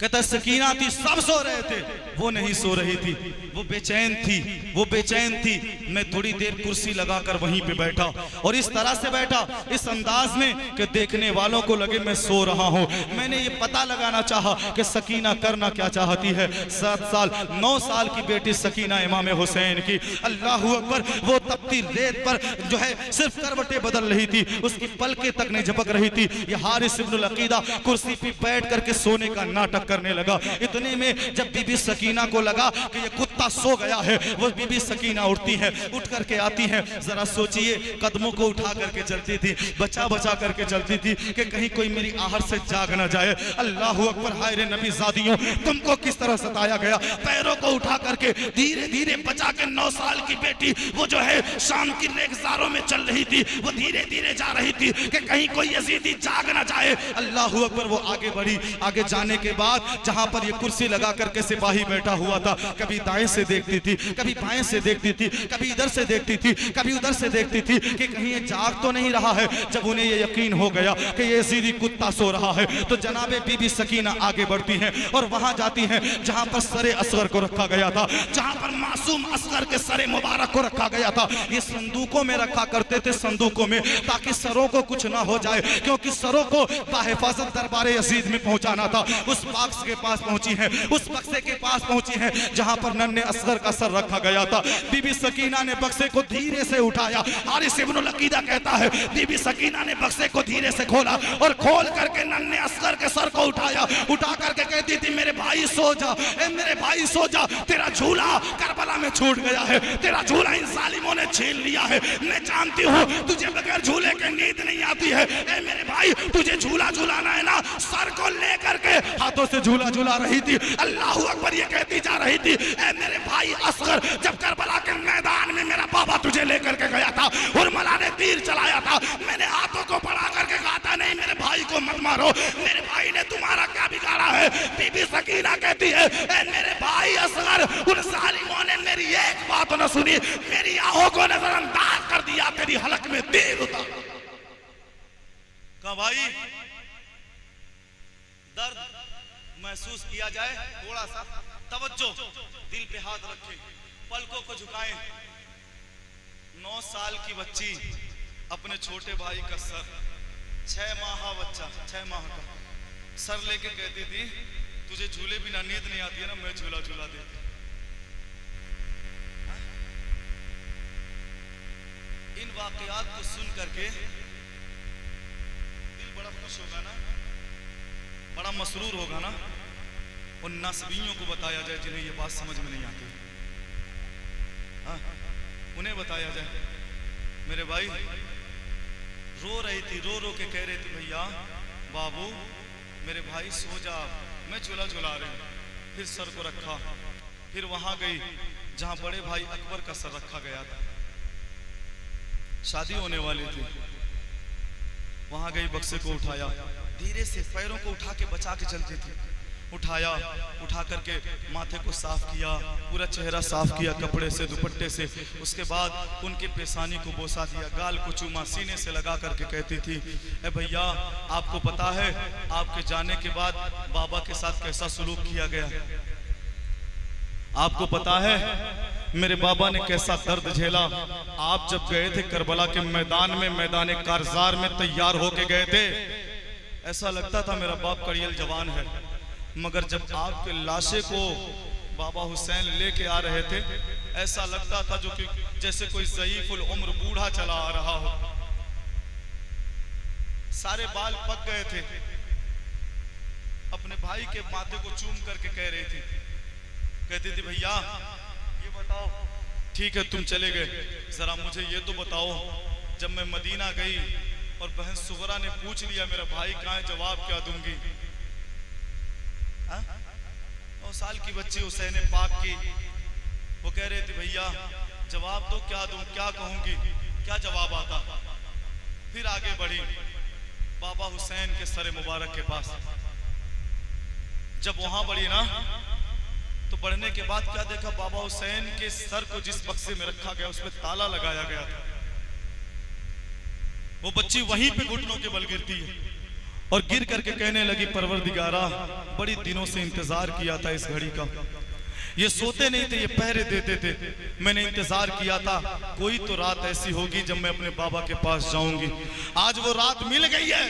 कहता सकीना थी, सब सो रहे थे, वो नहीं सो रही थी, वो बेचैन थी, वो बेचैन थी। मैं थोड़ी देर कुर्सी लगाकर वहीं पे बैठा और इस तरह से बैठा, इस अंदाज में कि देखने वालों को लगे मैं सो रहा हूँ। मैंने ये पता लगाना चाहा कि सकीना करना क्या चाहती है। 7 साल 9 साल की बेटी सकीना इमाम हुसैन की। अल्लाह अकबर। वो तपती रेत पर जो है सिर्फ करवटें बदल रही थी, उसकी पलकें तक नहीं झपक रही थी। ये हारिस इब्नुल अकीदा कुर्सी पे बैठ करके सोने का नाटक करने लगा। इतने में जब बीबी सकीना को लगा कि ये कुत्ता सो गया है, वो बीबी सकीना उठती है, उठ करके आती है। जरा सोचिए, कदमों को उठा करके चलती थी, बचा बचा करके चलती थी कि कहीं कोई मेरी आहट से जाग ना जाए। अल्लाह अकबर। हाय रे नबी ज़ादियों, तुमको किस तरह सताया गया। पैरों को उठा करके धीरे धीरे बचा के 9 साल की बेटी वो जो है शाम की रेगिस्तानों में चल रही थी, वो धीरे धीरे जा रही थी कि कहीं कोई यजीदी जाग ना जाए। अल्लाह अकबर। वो आगे बढ़ी, आगे जाने के बाद बाद जहां पर ये कुर्सी लगा करके सिपाही बैठा हुआ था, कभी दाएं से देखती थी, कभी बाएं से देखती थी, कभी इधर से देखती थी, कभी उधर से देखती थी कि कहीं ये जाग तो नहीं रहा है। जब उन्हें ये यकीन हो गया कि ये यजीदी कुत्ता सो रहा है तो जनाबे बीबी सकीना आगे बढ़ती हैं और वहां जाती हैं जहां पर सरे असगर को रखा गया था, जहां पर मासूम असगर के सरे मुबारक को रखा गया था। ये संदूकों में रखा करते थे, संदूकों में, ताकि सरों को कुछ ना हो जाए, क्योंकि सरों को बाहिफाजत दरबार यजीद में पहुंचाना था। उस बक्स के पास पहुंची है, उस बक्से के पास पहुंची है जहां पर नन्हे असगर का सर रखा गया था। बीबी सकीना ने बक्से को धीरे से उठाया। हारिस इब्न अकीदा कहता है बीबी सकीना ने बक्से को धीरे से खोला और खोल करके नन्हे असगर के सर को उठाया, उठा करके कहती थी मेरे भाई सो जा, मेरे भाई सो जा, तेरा झूला करबला में छूट गया है, तेरा झूला इन जालिमों ने छीन लिया है। मैं जानती हूँ तुझे बगैर झूले के नींद नहीं आती है। ए मेरे भाई तुझे झूला झूलाना है ना, सर को लेकर के हाथों से झूला झूला रही थी। अल्लाह अकबर ये कहती जा रही थी ए मेरे भाई असगर, जब करबला के मैदान में मेरा बाबा तुझे लेकर के गया था, उर्मिला ने तीर चलाया था, मैंने हाथों को बढ़ा करके कहा था नहीं मेरे भाई को मत मारो, मेरे भाई ने तुम्हारा क्या बिगाड़ा है। बीबी सकीना कहती है ए मेरे भाई असगर, उन जालिमों ने मेरी एक बात न सुनी, मेरी आहों को नजरअंदाज कर दिया, तेरी हलक में तीर उतार। कहा भाई दर्द महसूस किया जाए, थोड़ा सा तवज्जो, दिल पे हाथ रखें, पलकों को झुकाएं। 9 साल की बच्ची अपने छोटे भाई का सर, 6 माह बच्चा, 6 माह का सर लेके कहती थी तुझे झूले बिना नींद नहीं आती है ना, मैं झूला झूला देती। इन वाकयात को सुन करके दिल बड़ा खुश होगा ना, बड़ा मसरूर होगा ना। उन नस्बियों को बताया जाए जिन्हें ये बात समझ में नहीं आती, उन्हें बताया जाए मेरे भाई रो रही थी, रो रो के कह रही थी भैया बाबू मेरे भाई सो जा, मैं झूला झूला रही हूँ। फिर सर को रखा, फिर वहां गई जहां बड़े भाई अकबर का सर रखा गया था, शादी होने वाली थी। वहां गई, बक्से को उठाया, धीरे से पैरों को उठा के बचा के चलती थी, उठाया, उठा करके माथे को साफ किया, पूरा चेहरा साफ किया कपड़े से, दुपट्टे से। उसके बाद उनके पेशानी को बोसा दिया, गाल को चूमा, सीने से लगा करके कहती थी ए भैया आपको पता है आपके जाने के बाद बाबा के साथ कैसा सुलूक किया गया, आपको पता है मेरे बाबा ने कैसा दर्द झेला। आप जब गए थे करबला के मैदान में, मैदान कारजार में तैयार होके गए थे, ऐसा लगता था मेरा बाप कड़ियल जवान है, मगर जब आपके लाशे को बाबा हुसैन लेके आ रहे थे ऐसा लगता था जो कि जैसे कोई ज़ईफ़ुल उम्र बूढ़ा चला आ रहा हो। सारे बाल पक गए थे। अपने भाई के माथे को चूम करके कह रही थी, कहती थी भैया ये बताओ, ठीक है तुम चले गए, जरा मुझे ये तो बताओ जब मैं मदीना गई और बहन सुगरा ने पूछ लिया मेरा भाई कहाँ है, जवाब क्या दूंगी। 9 साल की बच्ची हुसैन पाक की, वो कह रही थी भैया जवाब तो क्या दूं, क्या कहूंगी, क्या जवाब आता। फिर आगे बढ़ी बाबा हुसैन के सर मुबारक के पास। जब वहां बढ़ी ना तो बढ़ने के बाद क्या देखा, बाबा हुसैन के सर को जिस बक्से में रखा गया उसमें ताला लगाया गया था। वो बच्ची वहीं पे घुटनों के बल गिरती है और गिर करके कहने लगी परवरदिगारा बड़ी दिनों से इंतजार किया था इस घड़ी का, ये सोते नहीं थे, ये पहरे देते थे, मैंने इंतजार किया था कोई तो रात ऐसी होगी जब मैं अपने बाबा के पास जाऊंगी। आज वो रात मिल गई है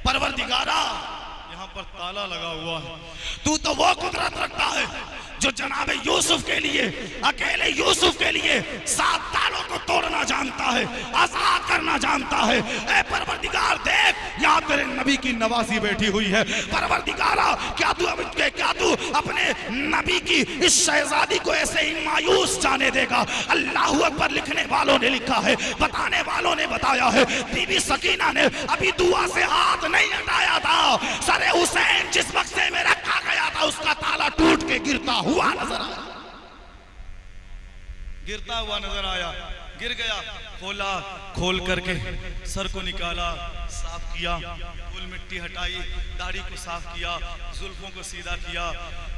परवरदिगारा, यहाँ पर ताला लगा हुआ है। तू तो वो कुदरत रखता है जो जनाबे यूसुफ के लिए, अकेले यूसुफ के लिए 7 तालों को तोड़ना जानता है, आजाद करना जानता है। ऐ परवरदिगार देख यहाँ तेरे नबी की नवाजी बैठी हुई है। परवरदिगारा क्या तू अपने नबी की इस शहजादी को ऐसे ही मायूस जाने देगा। अल्लाह अकबर लिखने वालों ने लिखा है, बताने वालों ने बताया है, बीबी सकीना ने अभी दुआ से हाथ नहीं हटाया था, सरे हुसैन जिस बक्से में रखा गया था उसका ताला टूट के गिरता हुआ नजर आया। गिर गया, खोला, खोल करके सर को निकाला, साफ किया, धूल मिट्टी हटाई, दाढ़ी को साफ किया, जुल्फों को सीधा किया,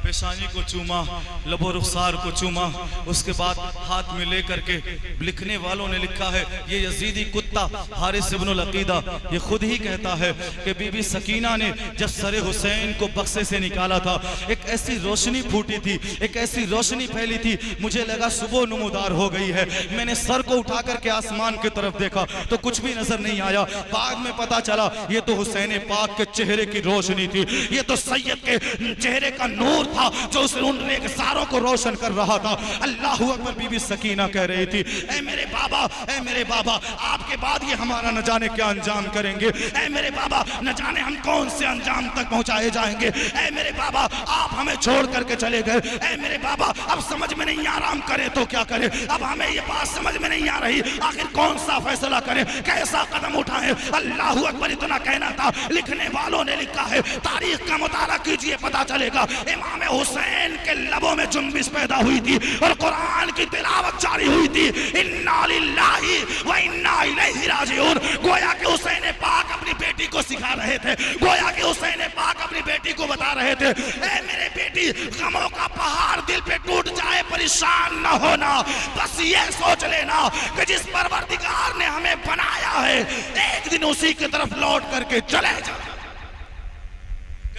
पेशानी को चूमा, लबो रुखसार को चूमा, उसके बाद हाथ में लेकर के लिखने वालों ने लिखा है, ये यजीदी कुत्ता हारिस इब्नुल अकीदा ये खुद ही कहता है कि बीबी सकीना ने जब सरे हुसैन को बक्से से निकाला था, एक ऐसी रोशनी फूटी थी, एक ऐसी रोशनी फैली थी, मुझे लगा सुबह नमूदार हो गई है। मैंने सर को उठा करके आसमान की तरफ देखा तो कुछ भी नजर नहीं आया। बाद में पता चला ये तो हुसैन पाक के चेहरे की रोशनी थी, ये तो सैयद के चेहरे का नूर था जो उस उन नेकसारों को रोशन कर रहा था। अल्लाह अकबर। बीबी सकीना कह रही थी, ऐ मेरे बाबा, ऐ मेरे बाबा, आपके बाद ये हमारा न जाने क्या अंजाम करेंगे। ऐ मेरे बाबा, न जाने हम कौन से अंजाम तक पहुंचाए जाएंगे। ऐ मेरे बाबा, आप हमें छोड़ करके चले गए। ऐ मेरे बाबा, अब समझ में नहीं आ रहा हम करें तो क्या करें। अब हमें ये बात समझ में नहीं आ रही, आखिर कौन सा फैसला करें, कैसा कदम उठाएं। अल्लाह अकबर। इतना कहना था। लिखने वालों ने लिखा है, तारीख का मुताला कीजिए, पता चलेगा इमाम हुसैन के लबों में जुम्बिश पैदा हुई थी और कुरान की तिलावत जारी हुई थी, इन्ना लिल्लाहि व इन्ना इलैहि राजिऊन। गोया कि हुसैन पाक अपनी बेटी को सिखा रहे थे, गोया कि हुसैन पाक अपनी बेटी को बता रहे थे, ए मेरे बेटी, गमों का पहाड़ दिल पे टूट जाए, परेशान न होना, बस ये सोच लेना कि जिस परवरदिगार ने हमें बनाया है एक दिन उसी की तरफ लौट करके चले जाओ।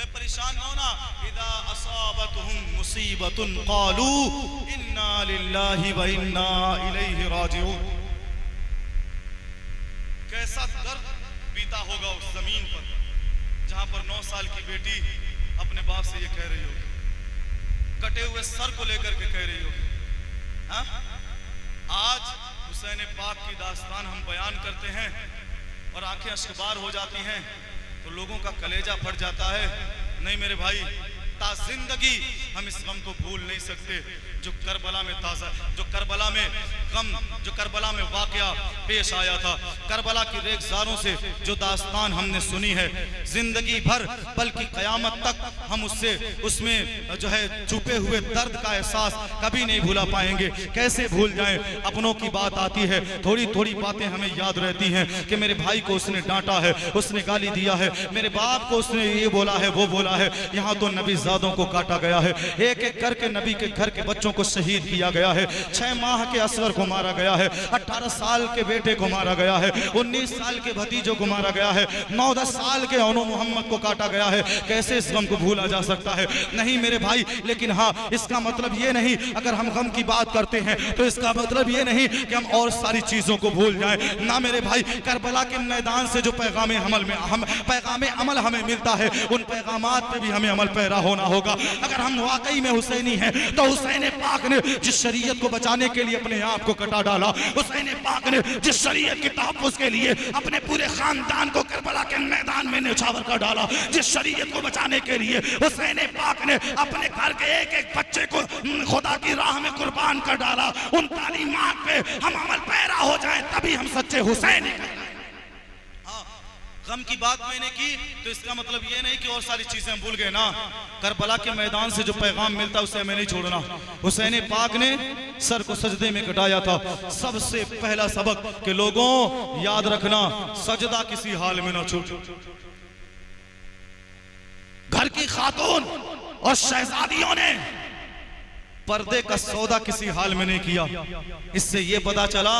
परेशान न होना। इदा असाबतहुम मुसीबतुन क़ालू इन्ना लिल्लाहि व इन्ना इलैहि राजिऊन। कैसा दर्द बीता होगा उस जमीन पर जहां पर 9 साल की बेटी अपने बाप से ये कह रही होगी, कटे हुए सर को लेकर के कह रही होगी। आज हुसैन पाक की दास्तान हम बयान करते हैं और आंखें अश्कबार हो जाती हैं तो लोगों का कलेजा फट जाता है। नहीं मेरे भाई, ता जिंदगी हम इस गम को भूल नहीं सकते जो करबला में ताजा, जो करबला में गम, जो करबला में वाकया पेश आया था, करबला की रेगजारों से जो दास्तान हमने सुनी है, जिंदगी भर बल्कि कयामत तक हम उससे उसमें जो है छुपे हुए दर्द का एहसास कभी नहीं भूला पाएंगे। कैसे भूल जाएं। अपनों की बात आती है, थोड़ी थोड़ी बातें हमें याद रहती हैं कि मेरे भाई को उसने डांटा है, उसने गाली दिया है, मेरे बाप को उसने ये बोला है, वो बोला है, यहाँ तो नबी ज़ादों को काटा गया है, एक एक करके नबी के घर के बच्चों को शहीद किया गया है, 6 माह के असगर को मारा गया है, 18 साल के बेटे को मारा गया है, 19 साल के भतीजों को मारा गया है, 9-10 साल के अनु मोहम्मद को काटा गया है। कैसे इस गम को भूला जा सकता है। नहीं मेरे भाई, लेकिन हाँ, इसका मतलब ये नहीं, अगर हम गम की बात करते हैं तो इसका मतलब ये नहीं कि हम और सारी चीजों को भूल जाएं। ना मेरे भाई, करबला के मैदान से जो पैगाम अमल हमें मिलता है, उन पैगामात पे भी हमें अमल पैरा होना होगा। अगर हम वाकई में हुसैनी हैं तो हुसैन पाक ने जिस शरीयत को बचाने के लिए अपने आप को कटा डाला, हुसैन पाक ने जिस शरीयत के तहफ़्फ़ुज़ के लिए अपने पूरे खानदान को करबला के मैदान में न्यौछावर कर डाला, जिस शरीयत को बचाने के लिए हुसैन पाक ने अपने घर के एक एक बच्चे को खुदा की राह में कुर्बान कर डाला, उन तालीमात पे हम अमल पैरा हो जाए तभी हम सच्चे हुसैनी। गम की बात मैंने की तो इसका मतलब ये नहीं कि और सारी चीजें हम भूल गए ना। करबला के मैदान से जो पैगाम मिलता उसे हमें नहीं छोड़ना। हुसैन पाक ने सर को सजदे में कटाया था। सबसे पहला सबक कि लोगों याद रखना, सजदा किसी हाल में ना छूटे। घर की खातून और शहजादियों ने पर्दे का सौदा किसी हाल में नहीं किया। इससे ये पता चला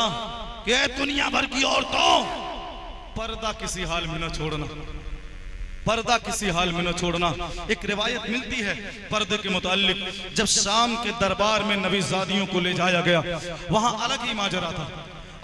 कि दुनिया भर की औरतों, पर्दा किसी हाल में न छोड़ना, पर्दा किसी हाल में न छोड़ना। एक रिवायत मिलती है पर्दे के मुताल्लिक, जब शाम के दरबार में नबी ज़ादियों को ले जाया गया, वहां अलग ही माजरा था,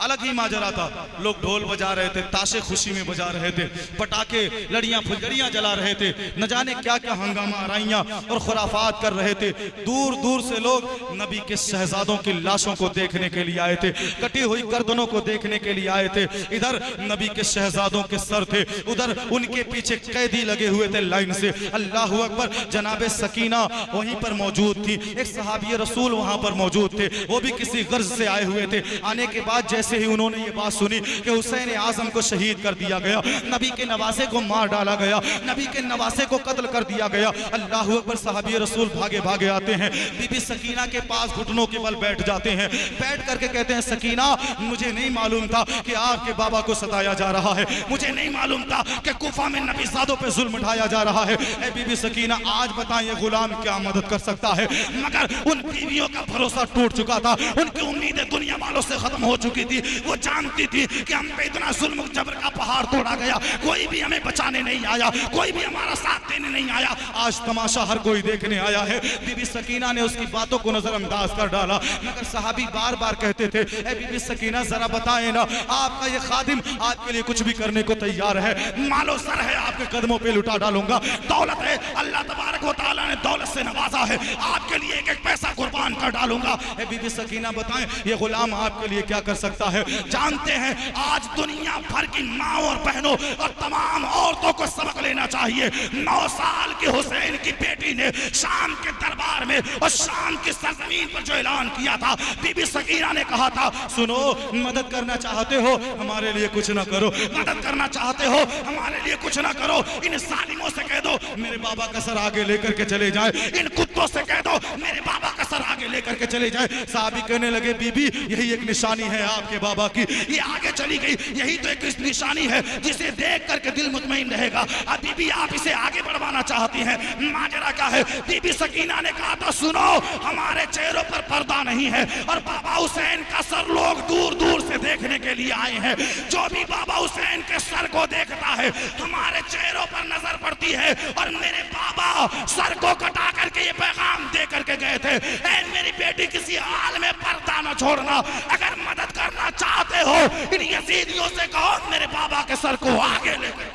अलग ही माजरा था। लोग ढोल बजा रहे थे, ताशे खुशी में बजा रहे थे, पटाखे, लड़ियां, फुलझड़ियां जला रहे थे, न जाने क्या क्या हंगामा आराइयां और खुराफात कर रहे थे। दूर दूर से लोग नबी के शहजादों की लाशों को देखने के लिए आए थे, कटी हुई गर्दनों को देखने के लिए आए थे। इधर नबी के शहजादों के सर थे, उधर उनके पीछे कैदी लगे हुए थे लाइन से। अल्लाह अकबर। जनाबे सकीना वहीं पर मौजूद थी, एक सहाबी रसूल वहां पर मौजूद थे, वो भी किसी गर्ज से आए हुए थे। आने के बाद जैसे जैसे ही उन्होंने ये बात सुनी कि हुसैन आजम को शहीद कर दिया गया, नबी के नवासे को मार डाला गया, नबी के नवासे को कत्ल कर दिया गया, अल्लाह अकबर, सहाबी रसूल भागे भागे आते हैं, बीबी सकीना के पास घुटनों के बल बैठ जाते हैं, बैठ करके कहते हैं सकीना मुझे नहीं मालूम था कि आपके बाबा को सताया जा रहा है, मुझे नहीं मालूम था कि कुफा में नबीज़ादों पे जुल्म ढाया जा रहा है। ए बीबी सकीना आज बताएं ये गुलाम क्या मदद कर सकता है? मगर उन बीवियों का भरोसा टूट चुका था, उनकी उम्मीदें दुनिया वालों से खत्म हो चुकी थी। वो जानती थी कि हम पे इतना जुल्म जबर का पहाड़ तोड़ा गया, कोई भी हमें बचाने नहीं आया, कोई भी हमारा साथ देने नहीं आया, आज तमाशा हर कोई देखने आया है। बीबी सकीना ने उसकी बातों को नजरअंदाज कर डाला, मगर सहाबी बार बार कहते थे ए बीबी सकीना जरा बताएं ना, आपका ये खादिम आपके लिए कुछ भी करने को तैयार है, मालो सर है आपके कदमों पे लुटा डालूंगा, दौलत है अल्लाह तबारक व तआला ने दौलत से नवाजा है, आपके लिए एक एक पैसा कुर्बान कर डालूंगा। ए बीबी सकीना बताएं ये गुलाम आपके लिए क्या कर सकता है? जानते हैं आज दुनिया भर की माँ और बहनों और तमाम औरतों को सबक लेना चाहिए। 9 साल की हुसैन की बेटी ने शाम के दरबार में और शाम की सरजमीन पर जो ऐलान किया था, बीबी सकीना ने कहा था सुनो, मदद करना चाहते हो हमारे लिए कुछ ना करो, मदद करना चाहते हो हमारे लिए कुछ ना करो, इन सालिमों से कह दो मेरे बाबा का सर आगे लेकर के चले जाए, इन कुत्तों से कह दो मेरे बाबा का सर आगे लेकर के चले जाए। साहबी कहने लगे बीबी यही एक निशानी है आपके बाबा की, ये आगे चली गई, यही तो एक निशानी है जिसे देख करके दिल मुतमईन रहेगा। अब बीबी आप इसे आगे बढ़वाना चाहती हैं, माजरा क्या है? बीबी सकीना ने कहा था सुनो, हमारे चेहरों पर पर्दा नहीं है और बाबा हुसैन का सर लोग दूर दूर से देखने के लिए आए हैं, जो भी बाबा हुसैन के सर को देखता है हमारे चेहरों पर नजर पड़ती है, और मेरे बाबा सर को कटा करके ये पैगाम दे करके गए थे, ऐ मेरी बेटी किसी हाल में पर्दा न छोड़ना, अगर मदद करना चाहते हो इन यजीदियों से कहो मेरे बाबा के सर को आगे लेकर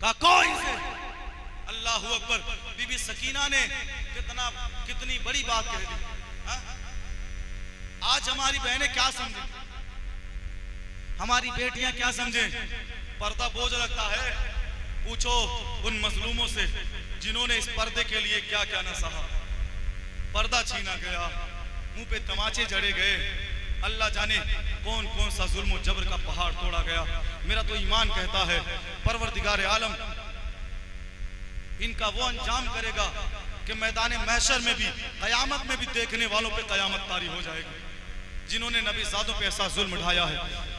का कोई से। अल्लाह अकबर, बीबी सकीना ने कितनी बड़ी बात कह दी। आज हमारी बहनें क्या समझें, हमारी बेटियां क्या समझें? पर्दा बोझ लगता है, पूछो उन मजलूमों से जिन्होंने इस पर्दे के लिए क्या क्या न सहा। पर्दा छीना गया, मुंह पे तमाचे जड़े गए, अल्लाह जाने कौन कौन सा जुल्म जबर का पहाड़ तोड़ा गया। मेरा तो ईमान कहता है परवरदिगार आलम इनका वो अंजाम करेगा कि मैदान महशर में भी, कयामत में भी देखने वालों पे कयामत तारी हो जाएगी, जिन्होंने नबीज़ादों पे ऐसा जुल्म ढाया है।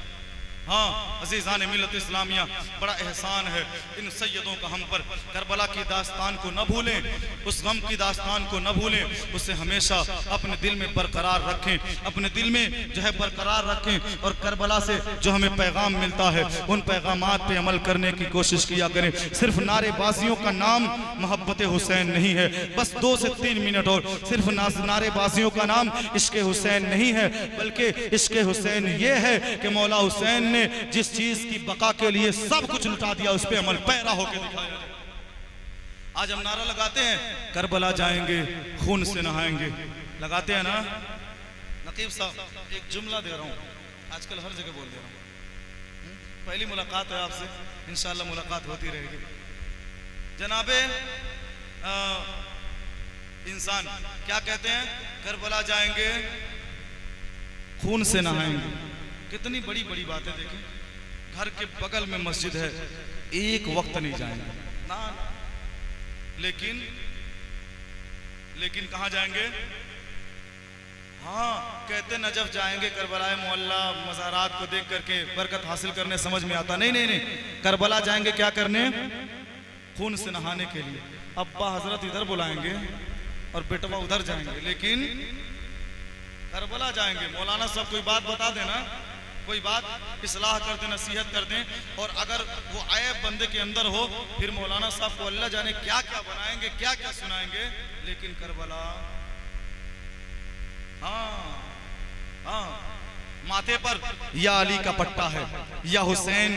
हाँ अज़ीज़ान मिल्लत इस्लामिया, बड़ा एहसान है इन सैयदों का हम पर। करबला की दास्तान को न भूलें, उस गम की दास्तान को न भूलें, उसे हमेशा अपने दिल में बरकरार रखें, अपने दिल में जो है बरकरार रखें, और करबला से जो हमें पैगाम मिलता है उन पैगामात पे अमल करने की कोशिश किया करें। सिर्फ नारेबाजियों का नाम मोहब्बत हुसैन नहीं है, बस 2 से 3 मिनट और, सिर्फ नारेबाजियों का नाम इश्क़ हुसैन नहीं है, बल्कि इश्क़ हुसैन ये है कि मौला हुसैन जिस चीज की बका के लिए सब कुछ लुटा दिया उस पे अमल पैरा होकर दिखाया। आज हम नारा लगाते हैं करबला जाएंगे खून से नहाएंगे, लगाते हैं ना। नकीब साहब एक जुमला दे रहा हूं, आजकल हर जगह बोल दे रहा हूं, पहली मुलाकात है आपसे, इंशाअल्लाह मुलाकात होती रहेगी। जनाबे इंसान क्या कहते हैं? करबला जाएंगे खून से नहाएंगे। कितनी बड़ी बड़ी बातें देखें, घर के बगल में मस्जिद है, एक वक्त नहीं जाएंगे ना, लेकिन कहां जाएंगे? हाँ कहते नजफ जाएंगे, करबला मोहल्ला मज़ारात को देख करके बरकत हासिल करने, समझ में आता नहीं, करबला जाएंगे क्या करने? खून से नहाने के लिए। अब्बा हजरत इधर बुलाएंगे और बेटवा उधर जाएंगे, लेकिन करबला जाएंगे। मौलाना साहब कोई बात बता देना, कोई बात इस्लाह कर दें, नसीहत कर दें, और अगर वो ऐब बंदे के अंदर हो फिर मौलाना साहब को अल्लाह जाने क्या क्या बनाएंगे, क्या क्या सुनाएंगे। लेकिन करबला हाँ माथे पर या अली का पट्टा है, या हुसैन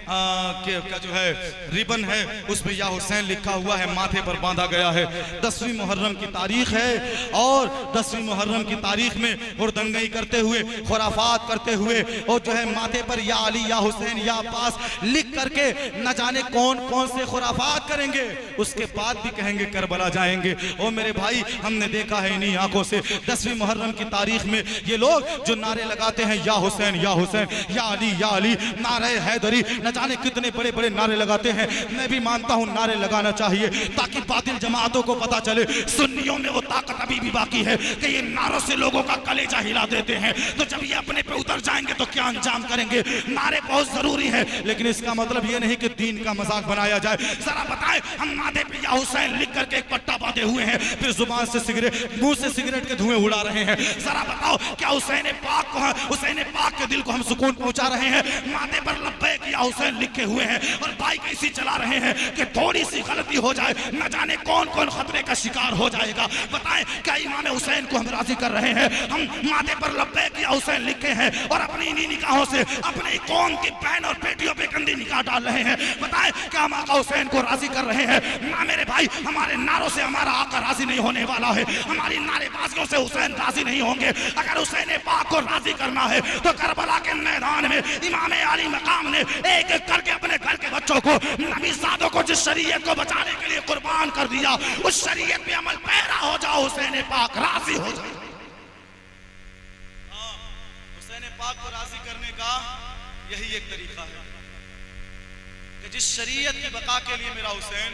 का जो है रिबन है उस पे या हुसैन लिखा हुआ है, माथे पर बांधा गया है। 10वीं मुहर्रम की तारीख है और 10वीं मुहर्रम की तारीख में हुरदंगई करते हुए, खुराफात करते हुए और जो है माथे पर या अली या हुसैन या अब्बास लिख करके न जाने कौन कौन से खुराफात करेंगे, उसके बाद भी कहेंगे करबला जाएंगे। और मेरे भाई हमने देखा है इन्हीं आंखों से 10वीं मुहर्रम की तारीख में ये लोग जो नारे लगाते हैं या हुसैन या हुसैन, या अली, नारे हैदरी, न जाने कितने बड़े बड़े नारे लगाते हैं। मैं भी मानता हूं नारे लगाना चाहिए ताकि बातिल जमातों को पता चले सुन्नियों में वो ताकत अभी भी बाकी है कि ये नारों से लोगों का कलेजा हिला देते हैं। तो जब ये अपने पे उतर जाएंगे तो क्या अंजाम करेंगे। नारे बहुत जरूरी है, लेकिन इसका मतलब ये नहीं कि दीन का मजाक बनाया जाए। जरा बताएं, हम माथे पे या हुसैन लिख करके एक पट्टा बांधे हुए हैं, फिर जुबान से सिगरेट, मुंह से सिगरेट के धुएं उड़ा रहे हैं। जरा बताओ क्या हुसैन पाक को, हुसैन पाक के दिल को हम सुकून पहुंचा रहे हैं? माथे पर लब्बैक या हुसैन लिखे हुए हैं और बाइक ऐसी चला रहे हैं कि थोड़ी सी गलती हो जाए न जाने कौन कौन खतरे का शिकार हो जाएगा। बताएं क्या इमाम हुसैन को हम राजी कर रहे हैं? हम माथे पर लब्बैक या हुसैन लिखे हैं और अपनी इन्हीं निकाहों से अपनी कौम की बहन और बेटियों पे गंदी निकाह डाल रहे हैं। बताएं क्या हम आका हुसैन को राजी कर रहे हैं? ना मेरे भाई, हमारे नारों से हमारा आका राजी नहीं होने वाला है, हमारी नारेबाजियों से हुसैन राजी नहीं होंगे। अगर हुसैन पाक को राजी करना है तो करबला के मैदान में इमाम अली मकाम ने एक एक करके अपने घर के बच्चों को, नबीज़ादों को जिस शरीयत को बचाने के लिए कुर्बान कर दिया, उस शरीयत पे अमल पैरा हो जाओ, हुसैन पाक राजी हो जाए। हुसैन पाक को राजी करने का यही एक तरीका है कि जिस शरीयत की बका के लिए मेरा हुसैन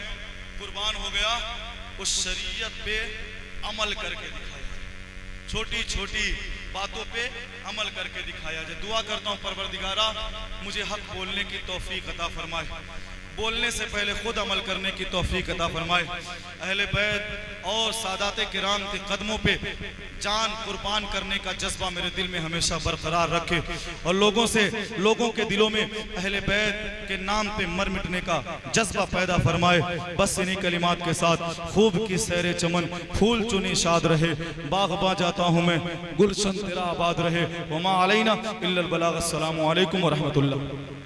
कुर्बान हो गया, उस शरीयत पे अमल करके दिखाया, छोटी छोटी बातों पे अमल करके दिखाया जाए। दुआ करता हूँ परवरदिगारा मुझे हक बोलने की तौफीक अता फरमाए, बोलने से पहले खुद अमल करने की तौफीक अता फरमाए। अहले बैत और सादाते किराम के कदमों पे जान कुर्बान करने का जज्बा मेरे दिल में हमेशा बरकरार रखे और लोगों के दिलों में अहले बैत के नाम पे मर मिटने का जज्बा पैदा फरमाए। बस इन्हीं कलिमात के साथ खूब की सैरे चमन, फूल चुनी शाद रहे, बाग़बां जाता हूँ मैं, गुलशन तेरा आबाद रहे। वमा अलैना इल्लल बलाग। अस्सलामु अलैकुम व रहमतुल्लाह।